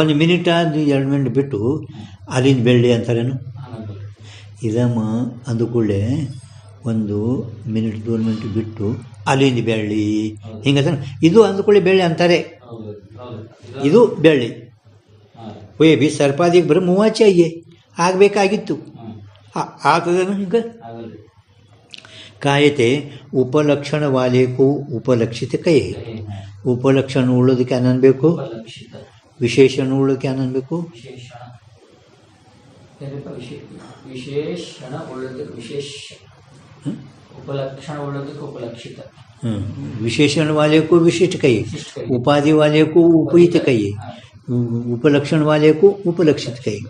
1 ಮಿನಿಟ್ 2 ಮಿನಿಟ್ ಬಿಟ್ಟು ಅಲ್ಲಿಂದ ಬೆಳ್ಳಿ ಅಂತಾರೇನು ಇದಮ್ಮ ಅಂದುಕೊಳ್ಳೆ 1 ಮಿನಿಟ್ 2 ಮಿನಿಟ್ ಬಿಟ್ಟು ಅಲ್ಲಿಂದ ಬೆಳ್ಳಿ ಹಿಂಗಂತ ಇದು ಅಂದುಕೊಳ್ಳಿ ಬೆಳ್ಳಿ ಅಂತಾರೆ ಇದು ಬೆಳ್ಳಿ ಒಯ್ಯ ಬಿ ಸರ್ಪಾದಿಗೆ ಬರೋ ಮೂವಾಚಾಯಿಗೆ ಆಗಬೇಕಾಗಿತ್ತು ಆಗ್ತದೇನು ಹಿಂಗೆ ಕಾಯತೆ ಉಪಲಕ್ಷಣ ವಾಲೇಕು ಉಪಲಕ್ಷಿತ ಕೈ ಉಪಲಕ್ಷಣ ಉಳ್ಳೋದಕ್ಕೆ ಅನ್ಬೇಕು ವಿಶೇಷಣ ಉಳ್ಳೋದಕ್ಕೆ ಅನ್ಬೇಕು ವಿಶೇಷಣ ಉಳ್ಳೋದಕ್ಕೆ ವಿಶೇಷ उपलक्षण उपलक्षित विशेषण वाले को विशिष्ट कहिए उपाधि वाले को उपहित कहिए उपलक्षण वाले को उपलक्षित कहिए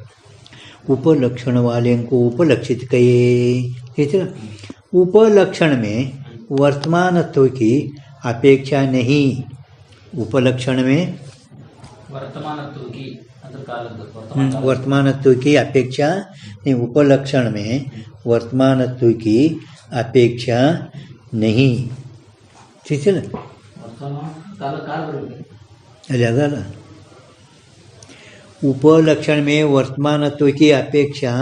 उपलक्षण वाले को उपलक्षित कहिए ठीक है उपलक्षण में वर्तमानत्व की अपेक्षा नहीं उपलक्षण में वर्तमानत्व की अपेक्षा नहीं उपलक्षण में वर्तमानत्व की अपेक्षा नहीं ठीक है ना अरे अदा उपलक्षण में वर्तमानत्व की अपेक्षा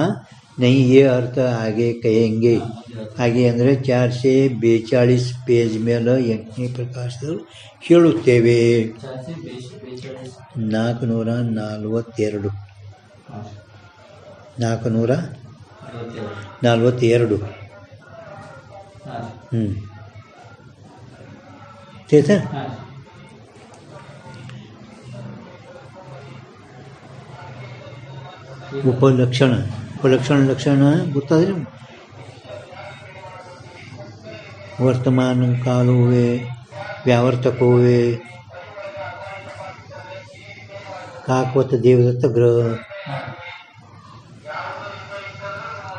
नहीं ये अर्थ आगे कहेंगे आगे ಅಂದರೆ 442 ಪೇಜ್ ಮೇಲೆ 8ನೇ ಪ್ರಕಾಶದಲ್ಲಿ ಹೇಳುತ್ತೇವೆ 442 ठीक है उपलक्षण लक्षण ಗೊತ್ತಾದ್ರೆ वर्तमान काल हुए व्यावर्तक हुए काकवत देवदत्त ग्रह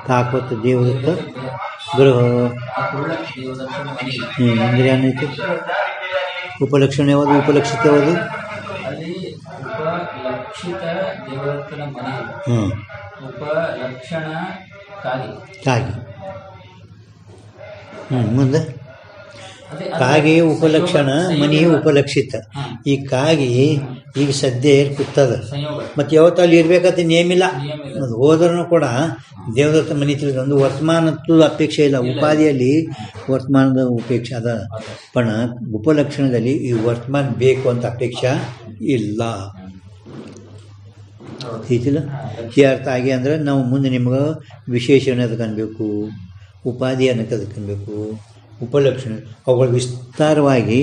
काकवत देवदत्त ग्रह ಅಂದರೆ ಏನೈತೆ ಉಪಲಕ್ಷಣ ಯಾವುದು ಉಪಲಕ್ಷಿತ ಯಾವುದು ಉಪಲಕ್ಷಣ ಕಾಗಿ ಮುಂದೆ ಕಾಗಿ ಉಪಲಕ್ಷಣ ಮನಿ ಉಪಲಕ್ಷಿತ ಈ ಕಾಗಿ ಈಗ ಸದ್ಯ ಕೂತದ ಮತ್ತು ಯಾವತ್ತು ಅಲ್ಲಿ ಇರ್ಬೇಕಂತ ನೇಮಿಲ್ಲ ಅದು ಹೋದ್ರೂ ಕೂಡ ದೇವದತ್ತ ಮನಿ ತಿಳಿದ ಒಂದು ವರ್ತಮಾನದ ಅಪೇಕ್ಷೆ ಇಲ್ಲ ಉಪಾಧಿಯಲ್ಲಿ ವರ್ತಮಾನದ ಉಪೇಕ್ಷೆ ಅದ ಪಣ ಉಪಲಕ್ಷಣದಲ್ಲಿ ಈ ವರ್ತಮಾನ ಬೇಕು ಅಂತ ಅಪೇಕ್ಷೆ ಇಲ್ಲ ಐತಿಲ್ಲ ಈ ಅರ್ಥ ಆಗಿ ಅಂದ್ರೆ ನಾವು ಮುಂದೆ ನಿಮ್ಗೆ ವಿಶೇಷಣ ಅದಕ್ಕೆ ಅನ್ಬೇಕು ಉಪಾಧಿ ಅನ್ನಕ್ಕೆ ಅದಕ್ಕೆ ಅನ್ಬೇಕು ಉಪಲಕ್ಷಣ ಅವುಗಳು ವಿಸ್ತಾರವಾಗಿ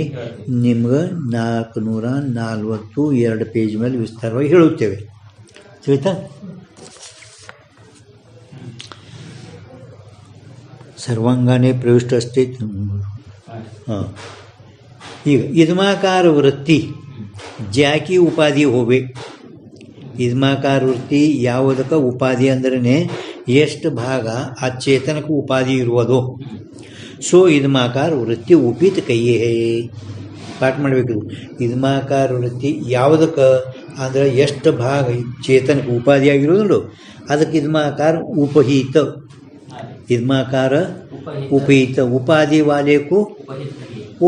ನಿಮ್ಗೆ 442 ಪೇಜ್ ಮೇಲೆ ವಿಸ್ತಾರವಾಗಿ ಹೇಳುತ್ತೇವೆ ತಿಳಿತಾ ಸರ್ವಾಂಗಾನೇ ಪ್ರವಿಷ್ಟ ಅಷ್ಟೇ ಹಾಂ ಈಗ ಇದ್ಮಾಕಾರ ವೃತ್ತಿ ಜಾಕಿ ಉಪಾಧಿ ಹೋವೆ ಇದ್ಮಾಕಾರ ವೃತ್ತಿ ಯಾವುದಕ್ಕೆ ಉಪಾಧಿ ಅಂದ್ರೆ ಎಷ್ಟು ಭಾಗ ಆ ಚೇತನಕ್ಕೆ ಉಪಾಧಿ ಇರುವುದು ಸೊ ಇದ್ಮಾಕಾರ ವೃತ್ತಿ ಉಪಿತ ಕೈಯೇ ಪಾಠ ಮಾಡಬೇಕು ಇದ್ಮಾಕಾರ ವೃತ್ತಿ ಯಾವುದಕ್ಕೆ ಅಂದ್ರೆ ಎಷ್ಟು ಭಾಗ ಚೇತನಕ್ಕೆ ಉಪಾಧಿಯಾಗಿರೋದು ಅದಕ್ಕೆ ಇದ್ಮಾಕಾರ ಉಪಹಿತ ಇದ್ಮಾಕಾರ ಉಪಹಿತ ಉಪಾಧಿ ವಾಲೇಕು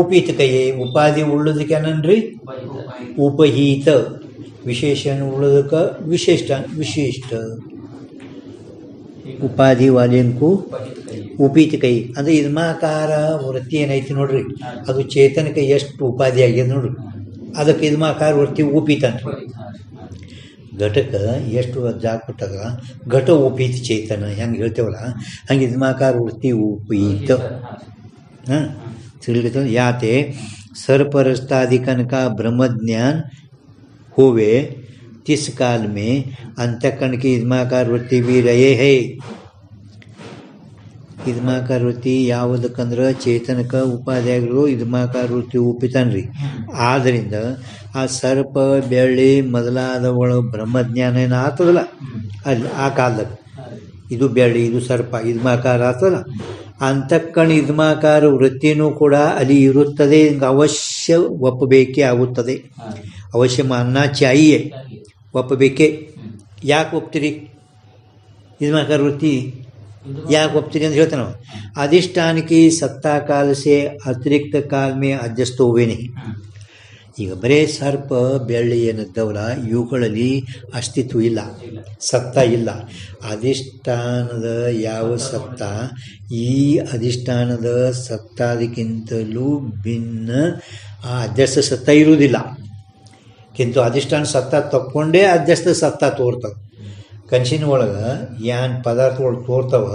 ಉಪಿತ ಕೈಯೇ ಉಪಾಧಿ ಉಳ್ಳೋದಕ್ಕೆ ಏನನ್ರಿ ಉಪಹಿತ ವಿಶೇಷಣ ಉಳ್ಳೋದಕ್ಕೆ ವಿಶಿಷ್ಟ ಉಪಾಧಿ ವಾಲ್ಯಂಕು ಉಪೀತ ಕೈ ಅಂದರೆ ಇದ್ಮಾಕಾರ ವೃತ್ತಿ ಏನೈತಿ ನೋಡ್ರಿ ಅದು ಚೇತನಕ್ಕೆ ಎಷ್ಟು ಉಪಾಧಿ ಆಗ್ಯದ ನೋಡ್ರಿ ಅದಕ್ಕೆ ಇದ್ಮಾಕಾರ ವೃತ್ತಿ ಉಪೀತ ಅಂತ ಘಟಕ ಎಷ್ಟು ಜಾಗ ಕೊಟ್ಟಾಗ ಘಟ ಉಪೀತ ಚೇತನ ಹೆಂಗೆ ಹೇಳ್ತೇವಲ್ಲ ಹಂಗೆ ಇದ್ಮಾಕಾರ ವೃತ್ತಿ ಉಪೀತ ಹಾಂ ತಿಳಿದ ಯಾತೆ सर्परस्तादिकन का ब्रह्म ज्ञान होवे तिस काल में अंतःकरण की इद्माकार वृत्ति भी रहे है ಇದ್ಮಾಕಾರ ವೃತ್ತಿ ಯಾವುದಕ್ಕಂದ್ರೆ ಚೇತನಕ ಉಪಾಧ್ಯಾಯಗಳು ಇದ್ಮಾಕಾರ ವೃತ್ತಿ ಒಪ್ಪಿತಾನ್ರಿ. ಆದ್ದರಿಂದ ಆ ಸರ್ಪ ಬೆಳ್ಳಿ ಮೊದಲಾದವಳ ಬ್ರಹ್ಮಜ್ಞಾನ ಏನು ಆಗ್ತದಲ್ಲ ಅಲ್ಲಿ ಆ ಕಾಲದಾಗ ಇದು ಬೆಳ್ಳಿ ಇದು ಸರ್ಪ ಇದ್ಮಾಕಾರ ಆಗ್ತದಲ್ಲ ಅಂತಕ್ಕಣ ಇದ್ಮಾಕಾರ ವೃತ್ತಿನೂ ಕೂಡ ಅಲ್ಲಿ ಇರುತ್ತದೆ. ಅವಶ್ಯ ಒಪ್ಪಬೇಕೇ ಆಗುತ್ತದೆ. ಅವಶ್ಯ ಮಾನ್ನ ಚಾಯಿಯೇ ಒಪ್ಪಬೇಕೇ. ಯಾಕೆ ಒಪ್ತೀರಿ ಇದ್ಮಾಕಾರ ವೃತ್ತಿ ಯಾಕೆ ಒಪ್ತೀರಿ ಅಂತ ಹೇಳ್ತಾನೆ ನಾವು. अधिष्ठान की सत्ता काल से अतिरिक्त काल में अध्यस्त हुए नहीं. ಈಗ ಬರೇ ಸರ್ಪ ಬೆಳ್ಳಿ ಏನಿದ್ದವಲ್ಲ ಇವುಗಳಲ್ಲಿ ಅಸ್ತಿತ್ವ ಇಲ್ಲ, ಸತ್ತ ಇಲ್ಲ. ಅಧಿಷ್ಠಾನದ ಯಾವ ಸತ್ತ ಈ ಅಧಿಷ್ಠಾನದ ಸತ್ತಾದಕ್ಕಿಂತಲೂ ಭಿನ್ನ ಆ ಅಧ್ಯಸ್ಥ ಸತ್ತ ಇರುವುದಿಲ್ಲ. ಕಿಂತು ಅಧಿಷ್ಠಾನ ಸತ್ತ ತಕ್ಕೊಂಡೇ ಅಧ್ಯಸ್ಥ ಸತ್ತ ತೋರ್ತವೆ. ಕನಸಿನ ಒಳಗೆ ಏನು ಪದಾರ್ಥಗಳು ತೋರ್ತವ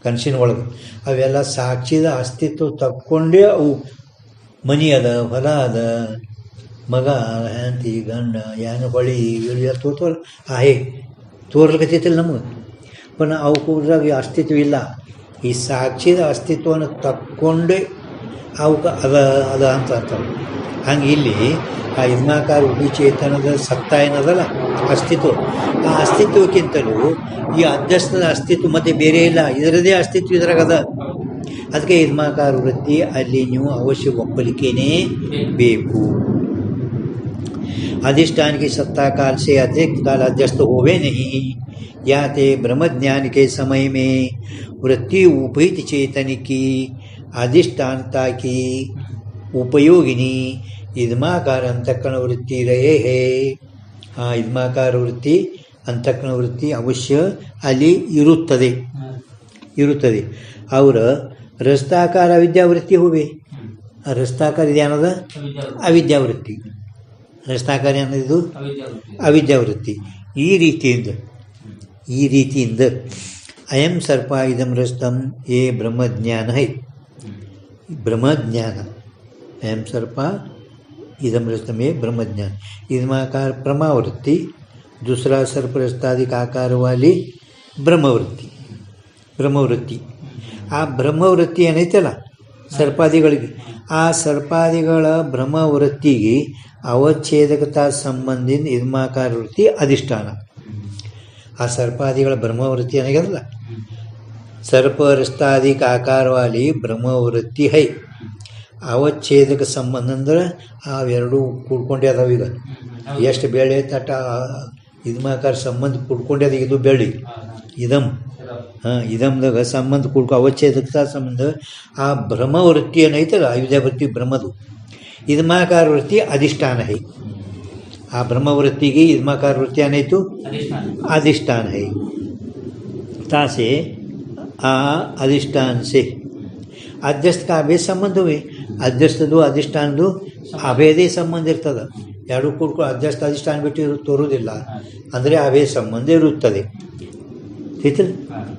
ಕನಸಿನ ಒಳಗೆ ಅವೆಲ್ಲ ಸಾಕ್ಷಿದ ಅಸ್ತಿತ್ವ ತಕ್ಕೊಂಡೇ ಅವು ಮನಿ ಅದ, ಹೊಲ ಅದ, ಮಗ, ಹೆಂಡತಿ, ಗಂಡ, ಏನು ಹೊಳಿ ಇಳಿಯ ತೋರ್ತವಲ್ಲ ಹೇ ತೋರ್ಲಿಕತ್ತೈತಿಲ್ಲ ನಮಗೆ. ಪುನ ಅವಕ್ಕಾಗಿ ಅಸ್ತಿತ್ವ ಇಲ್ಲ. ಈ ಸಾಕ್ಷಿದ ಅಸ್ತಿತ್ವವನ್ನು ತಕ್ಕೊಂಡೇ ಅವಕ್ಕೆ ಅದ ಅಂತ ಅಂತಾರೆ. ಹಂಗೆ ಇಲ್ಲಿ ಆ ಇದ್ಮಾಕಾರ ಉಪಚೇತನದ ಸತ್ತ ಏನದಲ್ಲ ಅಸ್ತಿತ್ವ, ಆ ಅಸ್ತಿತ್ವಕ್ಕಿಂತಲೂ ಈ ಅಧ್ಯಸ್ಥದ ಅಸ್ತಿತ್ವ ಮತ್ತೆ ಬೇರೆ ಇಲ್ಲ, ಇದರದೇ ಅಸ್ತಿತ್ವ ಇದ್ರಾಗದ. ಅದಕ್ಕೆ ಇದ್ಮಾಕಾರ ವೃತ್ತಿ ಅಲ್ಲಿ ನೀವು ಅವಶ್ಯ ಒಪ್ಪಲಿಕ್ಕೇನೇ ಬೇಕು. अधिष्ठान की सत्ता काल से अतिरिक्त काल अध्यस्त होवे नहीं. याते ब्रह्मज्ञान के समय में वृत्ति उपहित चेतन की अधिष्ठानता की उपयोगिनी इद्माकार अंतःकरण वृत्ति रहे है. हाँ, इद्माकार वृत्ति अंतःकरण वृत्ति अवश्य ಅಲ್ಲಿ ಇರುತ್ತದೆ. ಅವರ ರಸ್ತಾಕಾರ ಅವಿದ್ಯಾವೃತ್ತಿ ಹೋವೆ. ರಸ್ತಾಕಾರ ಇದೇನದ ಅವಿದ್ಯಾವೃತ್ತಿ. ರಸ್ತಾಕಾರ ಅನ್ನೋದು ಅವಿದ್ಯಾವೃತ್ತಿ. ಈ ರೀತಿಯಿಂದ ಅಯಂ ಸರ್ಪ ಇದಂ ರಸ್ತಂ ಏ ಬ್ರಹ್ಮಜ್ಞಾನ ಹೈ. ಬ್ರಹ್ಮಜ್ಞಾನ ಅಯಂ ಸರ್ಪ ಇದಂ ರಸ್ತಂ ಏ ಬ್ರह्मज्ञान. इदमाकार प्रमावृत्ति. दूसरा सर्प रस्तादिक आकार वाली ಬ್ರಹ್ಮವೃತ್ತಿ. ಆ ಬ್ರಹ್ಮವೃತ್ತಿ ಏನೈತಲ್ಲ ಸರ್ಪಾದಿಗಳಿಗೆ, ಆ ಸರ್ಪಾದಿಗಳ ಬ್ರಹ್ಮವೃತ್ತಿಗೆ ಅವಚ್ಛೇದಕತಾ ಸಂಬಂಧಿನ ಇದ್ಮಾಕಾರ ವೃತ್ತಿ ಅಧಿಷ್ಠಾನ. ಆ ಸರ್ಪಾದಿಗಳ ಬ್ರಹ್ಮವೃತ್ತಿ ಏನಾಗ್ಯದಲ್ಲ ಸರ್ಪ ರಸ್ತಾದಿಕ ಆಕಾರ ವಾಲಿ ಬ್ರಹ್ಮವೃತ್ತಿ ಹೈ. ಅವಚ್ಛೇದಕ ಸಂಬಂಧ ಅಂದ್ರೆ ಅವೆರಡು ಕೂಡ್ಕೊಂಡೇ ಅದಾವ. ಈಗ ಎಷ್ಟು ಬೆಳೆ ತಟ ಇದ್ಮಾಕಾರ ಸಂಬಂಧ ಕೂಡ್ಕೊಂಡೇ ಇದು ಬೆಳ್ಳಿ ಇದಂ ಇದಮ್ದಾಗ ಸಂಬಂಧ ಕೂಡ್ಕೊ ಅವಚ್ಛೇದಕತಾ ಸಂಬಂಧ ಆ ಬ್ರಹ್ಮವೃತ್ತಿ ಏನೈತಲ್ಲ ಅವಿದ್ಯಾವೃತ್ತಿ ಬ್ರಹ್ಮದು ಇದ್ಮಾಕಾರ ವೃತ್ತಿ ಅಧಿಷ್ಠಾನ ಹೈ. ಆ ಬ್ರಹ್ಮವೃತ್ತಿಗೆ ಇದ್ಮಾಕಾರ ವೃತ್ತಿ ಏನಾಯಿತು अधिष्ठान है. तासे आ अधिष्ठान से अध्यस्थ का अभेद संबंध हुए. अध्यस्थದು ಅಧಿಷ್ಠಾನದು ಅಭೇದೇ ಸಂಬಂಧ ಇರ್ತದೆ. ಎರಡು ಕೂಡ್ಕೊಂಡು ಅಧ್ಯಸ್ಥ ಅಧಿಷ್ಠಾನ ಬಿಟ್ಟು ತೋರುವುದಿಲ್ಲ ಅಂದರೆ ಅಭೇದ ಸಂಬಂಧ ಇರುತ್ತದೆ.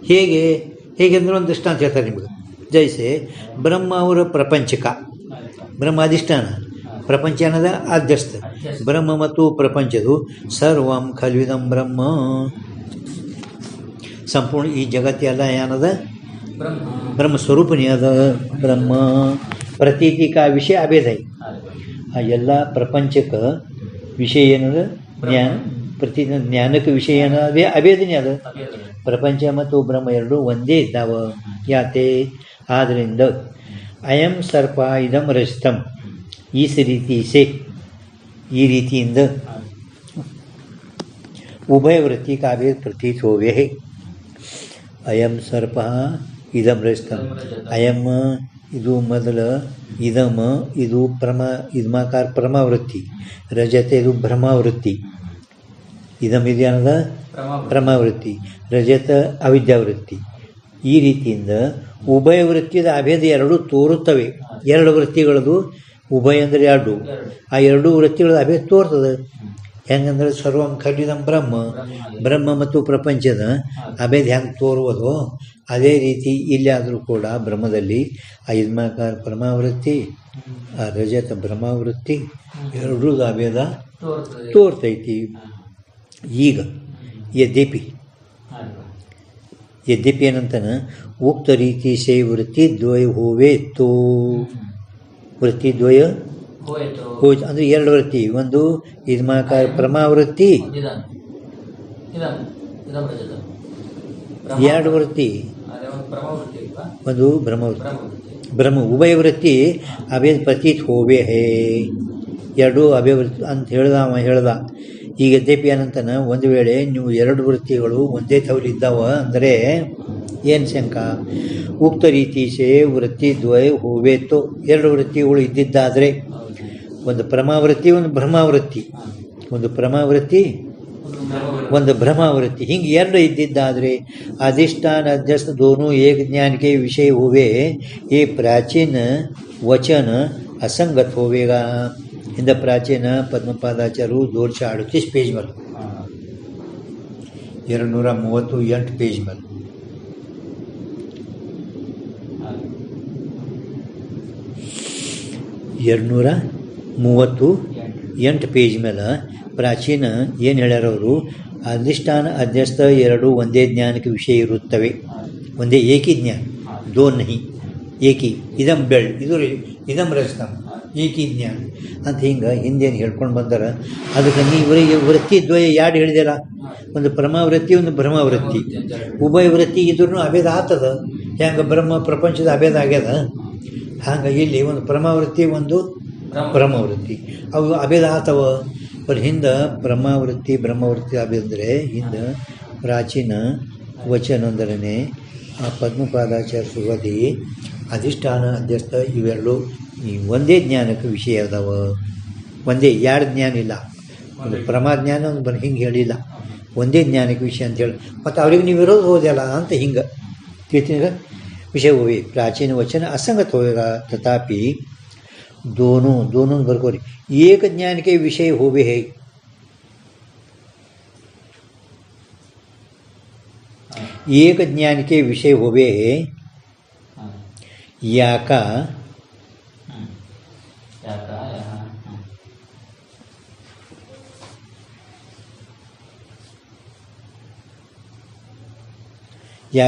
ಹೇಗೆ ಅಂದ್ರೆ ಒಂದು ದೃಷ್ಟಾಂತ ಹೇಳ್ತಾರೆ ನಿಮಗೆ. ಜೈಸೆ ಬ್ರಹ್ಮ ಅವರ ಪ್ರಪಂಚಕ, ಬ್ರಹ್ಮ ಅಧಿಷ್ಠಾನ, ಪ್ರಪಂಚ ಅನ್ನೋದ ಅಧ್ಯಸ್ಥ. ಬ್ರಹ್ಮ ಮತ್ತು ಪ್ರಪಂಚದು ಸರ್ವಂ ಖಲ್ವಿದಂ ಬ್ರಹ್ಮ, ಸಂಪೂರ್ಣ ಈ ಜಗತ್ತೆಲ್ಲ ಏನದ ಬ್ರಹ್ಮ ಸ್ವರೂಪನೇ ಅದ. ಬ್ರಹ್ಮ ಪ್ರತೀತಿ ಕಾ ವಿಷಯ ಅಭೇದ ಐ. ಆ ಎಲ್ಲ ಪ್ರಪಂಚಕ್ಕೆ ವಿಷಯ ಏನದ ಜ್ಞಾನ, ಪ್ರತಿ ಜ್ಞಾನಕ್ಕೆ ವಿಷಯ ಏನದೇ ಅಭೇದನೇ ಅದ. ಪ್ರಪಂಚ ಮತ್ತು ಬ್ರಹ್ಮ ಎರಡು ಒಂದೇ ಇದ್ದಾವ. ಯಾತೆ ಆದ್ದರಿಂದ ಅಯಂ ಸರ್ಪ ಇದಂ ರಜಿತಂ ಈ ರೀತಿಯಿಂದ ಉಭಯವೃತ್ತಿ ಕಾವ್ಯ ಪ್ರತೀತ ಹೋವೆ. ಅಯಂ ಸರ್ಪ ಇದಂ ರಜಿತಂ. ಅಯಂ ಇದು ಮೊದಲ, ಇದಮ ಇದು ಇದ್ಮಾಕಾರ ಪ್ರಮಾವೃತ್ತಿ, ರಜತ ಇದು ಭ್ರಮಾವೃತ್ತಿ, ಇದಂ ಇದೆಯನ್ನದ ಪ್ರಮಾವೃತ್ತಿ, ರಜತ ಅವಿದ್ಯಾವೃತ್ತಿ. ಈ ರೀತಿಯಿಂದ ಉಭಯ ವೃತ್ತಿದ ಅಭೇದ ಎರಡು ತೋರುತ್ತವೆ. ಎರಡು ವೃತ್ತಿಗಳದು ಉಭಯ ಅಂದರೆ ಎರಡು, ಆ ಎರಡೂ ವೃತ್ತಿಗಳ ಅಭೇದ ತೋರ್ತದೆ. ಹೆಂಗಂದ್ರೆ ಸರ್ವಂ ಖಲ್ವಿದಂ ಬ್ರಹ್ಮ ಮತ್ತು ಪ್ರಪಂಚದ ಅಭೇದ ಹೆಂಗೆ ತೋರುವುದು ಅದೇ ರೀತಿ ಇಲ್ಲಿ ಆದರೂ ಕೂಡ ಬ್ರಹ್ಮದಲ್ಲಿ ಆ ಇದ್ಮಾಕಾರ ಪರಮಾವೃತ್ತಿ, ಆ ರಜತ ಬ್ರಹ್ಮಾವೃತ್ತಿ ಎರಡೂ ಅಭೇದ ತೋರ್ತೈತಿ. ಈಗ ಯದ್ಯಪಿ यद्यपि ಏನಂತಾನೆ ಉಕ್ತ ರೀತಿ ಸೇ ವೃತ್ತಿ ದ್ವಯ ಹೋವೆ ತೋ ವೃತ್ತಿ ದ್ವಯ ಹೋಯ್ತು ಹೋಯ್ತು ಅಂದರೆ ಎರಡು ವೃತ್ತಿ ಒಂದು ಇದ್ಮಾಕಾರ ಪ್ರಮಾವೃತ್ತಿ ನಿಧಾನ ನಿಧಾನ ನಿಧಾನ ರಜತ ಎರಡು ವೃತ್ತಿ ಅದೇ ಒಂದು ಪ್ರಮಾವೃತ್ತಿ ಅಲ್ವಾ ಒಂದು ಬ್ರಹ್ಮವೃತ್ತಿ ಬ್ರಹ್ಮವೃತ್ತಿ ಬ್ರಹ್ಮ ಉಭಯ ವೃತ್ತಿ ಅಭೇದ ಪ್ರತೀತ್ ಹೋವೆ ಹೇ ಎರಡು ಅಭಯವೃತ್ತಿ ಅಂತ ಹೇಳ್ದ ಈಗ ಯದ್ಯಪಿ ಏನಂತಾನೆ ಒಂದು ವೇಳೆ ನೀವು ಎರಡು ವೃತ್ತಿಗಳು ಒಂದೇ ತವಲಿದ್ದಾವ ಅಂದರೆ ಏನು ಶಂಕ ಉಕ್ತ ರೀತಿ ಸೇ ವೃತ್ತಿ ದ್ವಯ ಹೋವೇತೋ ಎರಡು ವೃತ್ತಿಗಳು ಇದ್ದಿದ್ದಾದರೆ ಒಂದು ಪ್ರಮಾವೃತ್ತಿ ಒಂದು ಬ್ರಹ್ಮಾವೃತ್ತಿ ಒಂದು ಪ್ರಮಾವೃತ್ತಿ ಒಂದು ಬ್ರಹ್ಮಾವೃತ್ತಿ ಹಿಂಗೆ ಎರಡು ಇದ್ದಿದ್ದಾದರೆ अधिष्ठान अध्यस्त दोनों एक ज्ञान के विषय हुए ये प्राचीन वचन असंगत होवेगा ಇಂದ ಪ್ರಾಚೀನ ಪದ್ಮಪಾದಾಚಾರ್ಯರು 238 ಪೇಜ್ ಮೇಲೆ 238 ಪೇಜ್ ಮೇಲೆ 238 ಪೇಜ್ ಮೇಲೆ ಪ್ರಾಚೀನ ಏನು ಹೇಳ್ಯಾರ ಅವರು ಅಧಿಷ್ಠಾನ ಅಧ್ಯಸ್ಥ ಎರಡು ಒಂದೇ ಜ್ಞಾನಕ್ಕೆ ವಿಷಯ ಇರುತ್ತವೆ ಒಂದೇ ಏಕಿ ಜ್ಞಾನ ದೋ ನಹಿ ಏಕಿ ಇದಂ ಬೆಳ್ ಇದು ಇದಂ ರಸ್ತಂ ಏಕಿ ಜ್ಞಾನ ಅಂತ ಹಿಂಗೆ ಹಿಂದೇನು ಹೇಳ್ಕೊಂಡು ಬಂದಾರ ಅದಕ್ಕೆ ಇವರಿಗೆ ವೃತ್ತಿ ದ್ವಯ ಎರಡು ಹೇಳಿದಾರ ಒಂದು ಪ್ರಮಾವೃತ್ತಿ ಒಂದು ಬ್ರಹ್ಮಾವೃತ್ತಿ ಉಭಯ ವೃತ್ತಿ ಇದ್ರೂ ಅಭೇದ ಆಗ್ತದ ಹೆಂಗೆ ಬ್ರಹ್ಮ ಪ್ರಪಂಚದ ಅಭೇದ ಆಗ್ಯದ ಹಂಗೆ ಇಲ್ಲಿ ಒಂದು ಪ್ರಮಾವೃತ್ತಿ ಒಂದು ಬ್ರಹ್ಮವೃತ್ತಿ ಅವು ಅಭೇದ ಆಗ್ತವ ಬಟ್ ಹಿಂದೆ ಬ್ರಹ್ಮಾವೃತ್ತಿ ಬ್ರಹ್ಮವೃತ್ತಿ ಅಭೇದ್ರೆ ಹಿಂದೆ ಪ್ರಾಚೀನ ವಚನ ಅಂದರೆ ಆ ಪದ್ಮಪಾದಾಚಾರ್ಯ ಸುಗದಿ ಅಧಿಷ್ಠಾನ ಅಧ್ಯಸ್ಥ ಇವೆರಡು ಈ ಒಂದೇ ಜ್ಞಾನಕ್ಕೆ ವಿಷಯ ಅದಾವ ಒಂದೇ ಎರಡು ಜ್ಞಾನ ಇಲ್ಲ ಒಂದು ಪ್ರಮಾಜ್ಞಾನ ಒಂದು ಹಿಂಗೆ ಹೇಳಿಲ್ಲ ಒಂದೇ ಜ್ಞಾನಕ್ಕೆ ವಿಷಯ ಅಂತೇಳಿ ಮತ್ತು ಅವ್ರಿಗೆ ನೀವು ಇರೋದು ಹೋದಲ್ಲ ಅಂತ ಹಿಂಗೆ ತಿಳ್ತೀನಿ ವಿಷಯ ಹೋಗಿ ಪ್ರಾಚೀನ ವಚನ असंगत होएगा तथापि दोनों ಬರ್ಕೋರಿ ಏಕ ಜ್ಞಾನಕ್ಕೆ ವಿಷಯ ಹೋವೆ ಹೇ ಏಕ ಜ್ಞಾನಕ್ಕೆ ವಿಷಯ ಹೋವೆ ಯಾಕ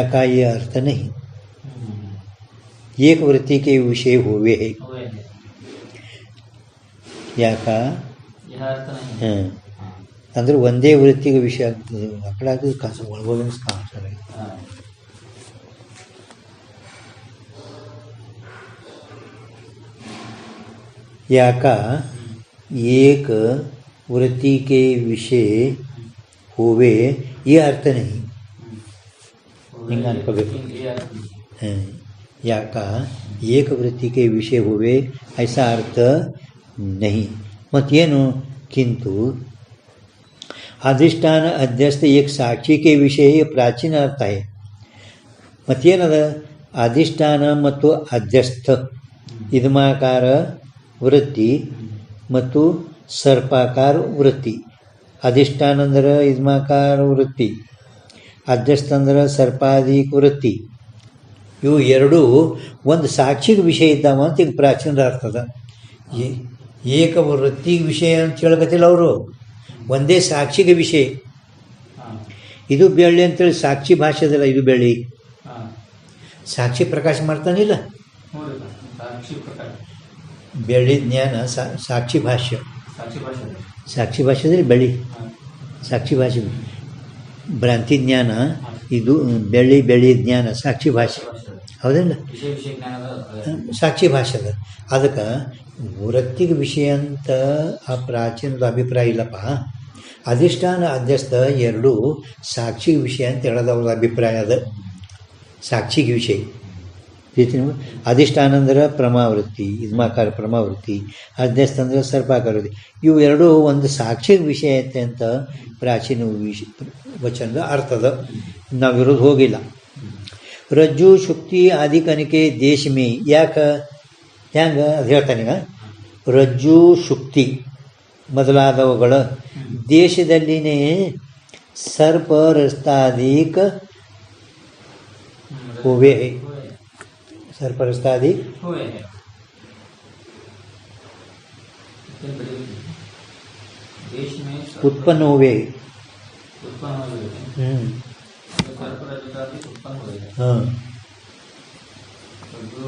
का ये अर्थ नहीं एक वृत्ति के विषय हुए है ಯಾಕ ಅಂದ್ರೆ ಒಂದೇ ವೃತ್ತಿಗೆ ವಿಷಯ ಆಗ್ತದೆ ಅಕಡೆ ಹಾಕಿದ್ರೆ ಕಾಸು ಒಳಗೋಗಿ ಕಾಣಿಸ್ತಾರೆ ಯಾಕ एक वृत्ति के विषय हुए ये अर्थ नहीं ಹಿಂಗೆ ಅನ್ಕೋಬೇಕು ಯಾಕ एक वृत्ति के विषय हुए ऐसा अर्थ नहीं मतेनु किंतु अधिष्ठान अध्यस्थ एक साक्षी के विषय प्राचीन अर्थ है मतेनದ अधिष्ठान ಮತ್ತು ಅಧ್ಯಸ್ಥ ಇದ್ಮಾಕಾರ ವೃತ್ತಿ ಮತ್ತು ಸರ್ಪಾಕಾರ ವೃತ್ತಿ अधिष्ठान ಅಂದ್ರೆ ಇದ್ಮಾಕಾರ ವೃತ್ತಿ ಅಧ್ಯಸ್ಥ ಅಂದ್ರೆ ಸರ್ಪಾದಿಕ ವೃತ್ತಿ ಇವು ಎರಡು ಒಂದು ಸಾಕ್ಷಿಗೆ ವಿಷಯ ಇದ್ದಾವ ಅಂತ ಈಗ ಪ್ರಾಚೀನರ ಅರ್ಥದ ಏಕ ವೃತ್ತಿಗೆ ವಿಷಯ ಅಂತ ಹೇಳ್ಕತ್ತಿಲ್ಲ ಅವರು ಒಂದೇ ಸಾಕ್ಷಿಗೆ ವಿಷಯ ಇದು ಬೆಳ್ಳಿ ಅಂತೇಳಿ ಸಾಕ್ಷಿ ಭಾಷೆದಲ್ಲ ಇದು ಬೆಳ್ಳಿ ಸಾಕ್ಷಿ ಪ್ರಕಾಶ ಮಾಡ್ತಾನಿಲ್ಲ ಬೆಳ್ಳಿ ಜ್ಞಾನ ಸಾಕ್ಷಿ ಭಾಷ್ಯ ಸಾಕ್ಷಿ ಭಾಷೆದಲ್ಲಿ ಬೆಳ್ಳಿ ಸಾಕ್ಷಿ ಭಾಷೆ ಭ್ರಾಂತಿ ಜ್ಞಾನ ಇದು ಬೆಳ್ಳಿ ಜ್ಞಾನ ಸಾಕ್ಷಿ ಭಾಷೆ ಹೌದಲ್ಲ ಸಾಕ್ಷಿ ಭಾಷೆದ ಅದಕ್ಕೆ ವೃತ್ತಿಗೆ ವಿಷಯ ಅಂತ ಆ ಪ್ರಾಚೀನದ ಅಭಿಪ್ರಾಯ ಇಲ್ಲಪ್ಪ ಅಧಿಷ್ಠಾನ ಅಧ್ಯಸ್ಥ ಎರಡು ಸಾಕ್ಷಿಗೆ ವಿಷಯ ಅಂತ ಹೇಳೋದು ಅವ್ರ ಅಭಿಪ್ರಾಯ ಅದ ಸಾಕ್ಷಿಗೆ ವಿಷಯ अधिष्ठान ಅಂದ್ರೆ ಪ್ರಮಾವೃತ್ತಿ ಇದ್ಮಾಕಾರ ಪ್ರಮಾವೃತ್ತಿ ಅಧ್ಯಸ್ಥ ಅಂದ್ರೆ ಸರ್ಪಾಕಾರ ವೃತ್ತಿ ಇವು ಎರಡೂ ಒಂದು ಸಾಕ್ಷಿಗೆ ವಿಷಯ ಐತೆ ಅಂತ ಪ್ರಾಚೀನ ವಚನದ ಅರ್ಥದ ನಾವಿರೋದು ಹೋಗಿಲ್ಲ ರಜ್ಜು ಶುಕ್ತಿ ಆದಿ ಕನಿಕೆ ದೇಶಮಿ ಯಾಕೆ ಹೆಂಗೆ ಅದು ಹೇಳ್ತಾನೀಗ ರಜ್ಜು ಶುಕ್ತಿ ಮೊದಲಾದವುಗಳ ದೇಶದಲ್ಲಿನೇ ಸರ್ಪ ರಸ್ತಾದಿಕ ಹೋವೆ ಸರ್ಪರಸ್ತಾದಿ उत्पन्न हुए ಸರ್ಪರಜತಾದಿ ಉತ್ಪನ್ನ ಹೋಗಿದೆ. ಹಾಂ, ಅದು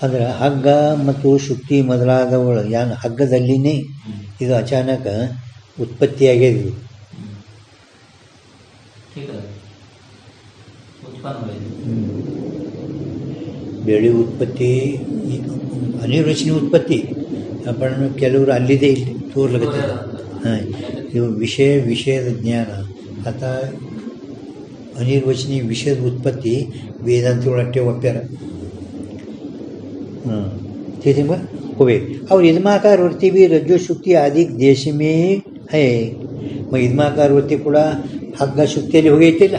ಅಂದ್ರೆ ಹಗ್ಗ ಮತ್ತು ಶುಕ್ತಿ ಮೊದಲಾದವುಗಳು ಯಾನ್ ಹಗ್ಗದಲ್ಲಿನೇ ಇದು ಅಚಾನಕ ಉತ್ಪತ್ತಿಯಾಗಿದೆ ಇದು. ठीक है उत्पन्न होಗಿದೆ. ಬೆಳೆ ಉತ್ಪತ್ತಿ ಅನಿರ್ವಚನೀಯ ಉತ್ಪತ್ತಿ पण ಕೆಲವರು ಅಲ್ಲಿದೆ ಇಲ್ಲಿ ತೋರ್ಲಕತ್ತೆ. ಹಾಂ, ಇದು ವಿಷಯದ ಜ್ಞಾನ ಅಥವಾ ಅನಿರ್ವಚನೀಯ ವಿಷಯದ ಉತ್ಪತ್ತಿ ವೇದಾಂತಗಳು ಅಟ್ಟೆ ಒಪ್ಪ್ಯಾರ. ಹಾಂ, ठीक है होवे और इदमाकार वृत्ति भी रज्जु शुक्ति आदि देश में है. इदमाकार वृत्ति ಕೂಡ ಹಗ್ಗ ಶುಕ್ತಿಯಲ್ಲಿ ಹೋಗೈತಿಲ್ಲ.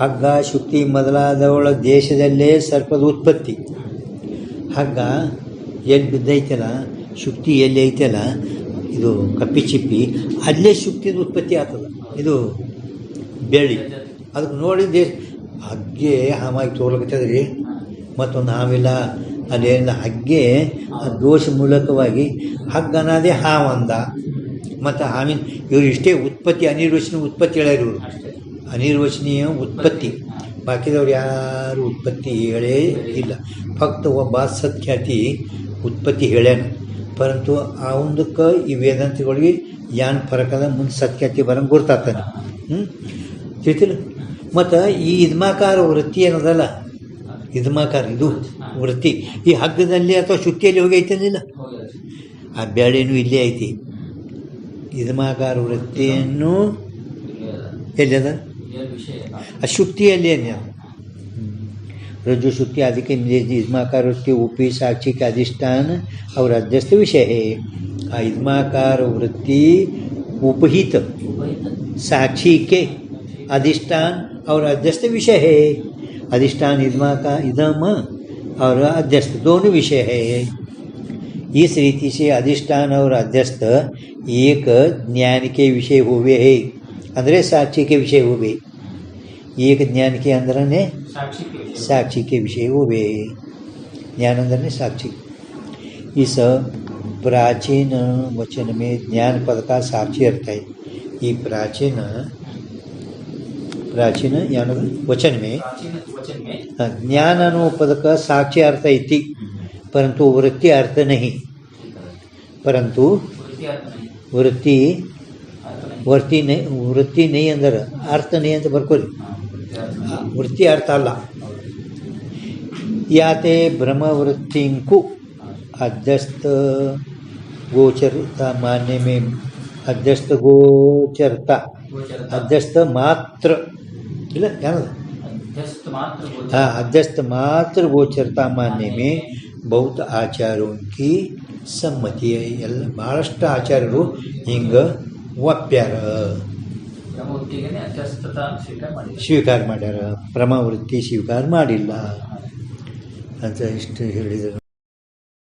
ಹಗ್ಗ ಶುಕ್ತಿ ಮೊದಲಾದವಳ ದೇಶದಲ್ಲೇ ಸರ್ಪದ ಉತ್ಪತ್ತಿ. ಹಗ್ಗ ಎಲ್ಲಿ ಬಿದ್ದೈತಲ್ಲ, ಶುಕ್ತಿ ಎಲ್ಲಿ ಐತಲ್ಲ, ಇದು ಕಪ್ಪಿ ಚಿಪ್ಪಿ ಅಲ್ಲೇ ಶುಕ್ತಿದ ಉತ್ಪತ್ತಿ ಆಗ್ತದೆ. ಇದು ಬೆಳ್ಳಿ ಅದಕ್ಕೆ ನೋಡಿ ಹಗ್ಗೆ ಹಾಮಾಗಿ ತೋರ್ಲಕತ್ತದ್ರಿ. ಮತ್ತೊಂದು ಹಾವಿಲ್ಲ ಅಲ್ಲೇನಿಲ್ಲ, ಹಗ್ಗೆ ದೋಷ ಮೂಲಕವಾಗಿ ಹಗ್ಗನಾದೇ ಹಾವಂದ. ಮತ್ತು ಹಾವಿನ ಇವರು ಇಷ್ಟೇ ಉತ್ಪತ್ತಿ ಅನಿರ್ವಚನೀಯ ಉತ್ಪತ್ತಿ ಹೇಳ್ಯಾರ ಇವರು. ಅನಿರ್ವಚನೀಯ ಉತ್ಪತ್ತಿ, ಬಾಕಿದವ್ರು ಯಾರು ಉತ್ಪತ್ತಿ ಹೇಳೇ ಇಲ್ಲ. ಫಕ್ತ ಒಬ್ಬ ಸತ್ಖ್ಯಾತಿ ಉತ್ಪತ್ತಿ ಹೇಳ್ಯಾನ. ಪರಂತು ಆ ಒಂದಕ್ಕೆ ಈ ವೇದಾಂತಿಗಳಿಗೆ ಯಾನ್ ಫರಕದ ಮುಂದೆ ಸತ್ಖ್ಯಾತಿ ಬರಂಗೆ ಗುರ್ತಾಗ್ತಾನೆ. ತಿಳಿತಿಲ್ಲ. ಮತ್ತು ಈ ಇದ್ಮಾಕಾರ ವೃತ್ತಿ ಏನದಲ್ಲ, ಇದ್ಮಾಕಾರ ಇದು ವೃತ್ತಿ ಈ ಹಗ್ಗದಲ್ಲಿ ಅಥವಾ ಶುಕ್ತಿಯಲ್ಲಿ ಹೋಗೈತನಿಲ್ಲ. ಆ ಬೇಳೆನೂ ಇಲ್ಲೇ ಐತಿ. ಇದ್ಮಾಕಾರ ವೃತ್ತಿಯನ್ನು ಎಲ್ಲಿದ ಆ ಶುಕ್ತಿಯಲ್ಲಿ ಏನ रज्जु शुक्ति आदि के इदमाकार वृत्ति उपी साक्षी के अधिष्ठान और अध्यस्त विषय है. इदमाकार वृत्ति उपहित साक्षी के अधिष्ठान और अध्यस्त विषय है. अधिष्ठान इदमाकार इदम और अध्यस्त दोनों विषय है. इस रीति से अधिष्ठान और अध्यस्त एक ज्ञान के विषय हुए है, अंदर साक्षी के विषय हुए. एक ज्ञान के अंदर ने साक्षी के विषय हुए. ज्ञान अंदर ने साक्षी. इस प्राचीन वचन में ज्ञान पद का साक्षी अर्थ है. ये प्राचीन ज्ञान वचन में ज्ञान अनुपद का साक्षी अर्थ इति, परंतु वृत्ति अर्थ नहीं. परंतु वृत्ति नहीं अंदर अर्थ नहीं ಅಂತ ಬರ್ಕೋರಿ. वृत्ति अर्थ अಲ್ಲ. याते ब्रह्मवृत्तिंकु अध्यस्त गोचरता मान्य में अध्यस्त गोचरता अध्यस्त मात्र ಇಲ್ಲ ಏನದು हाँ अध्यस्त मात्र गोचरता मान्य में बहुत आचार्यों की सम्मति है. ಎಲ್ಲ ಬಹಳಷ್ಟು ಆಚಾರ್ಯರು ಹಿಂಗೆ ಒಪ್ಪ್ಯಾರ, ಸ್ವೀಕಾರ ಮಾಡ್ಯಾರ. ಬ್ರಹ್ಮವೃತ್ತಿ ಸ್ವೀಕಾರ ಮಾಡಿಲ್ಲ ಅಂತ ಇಷ್ಟು ಹೇಳಿದರು.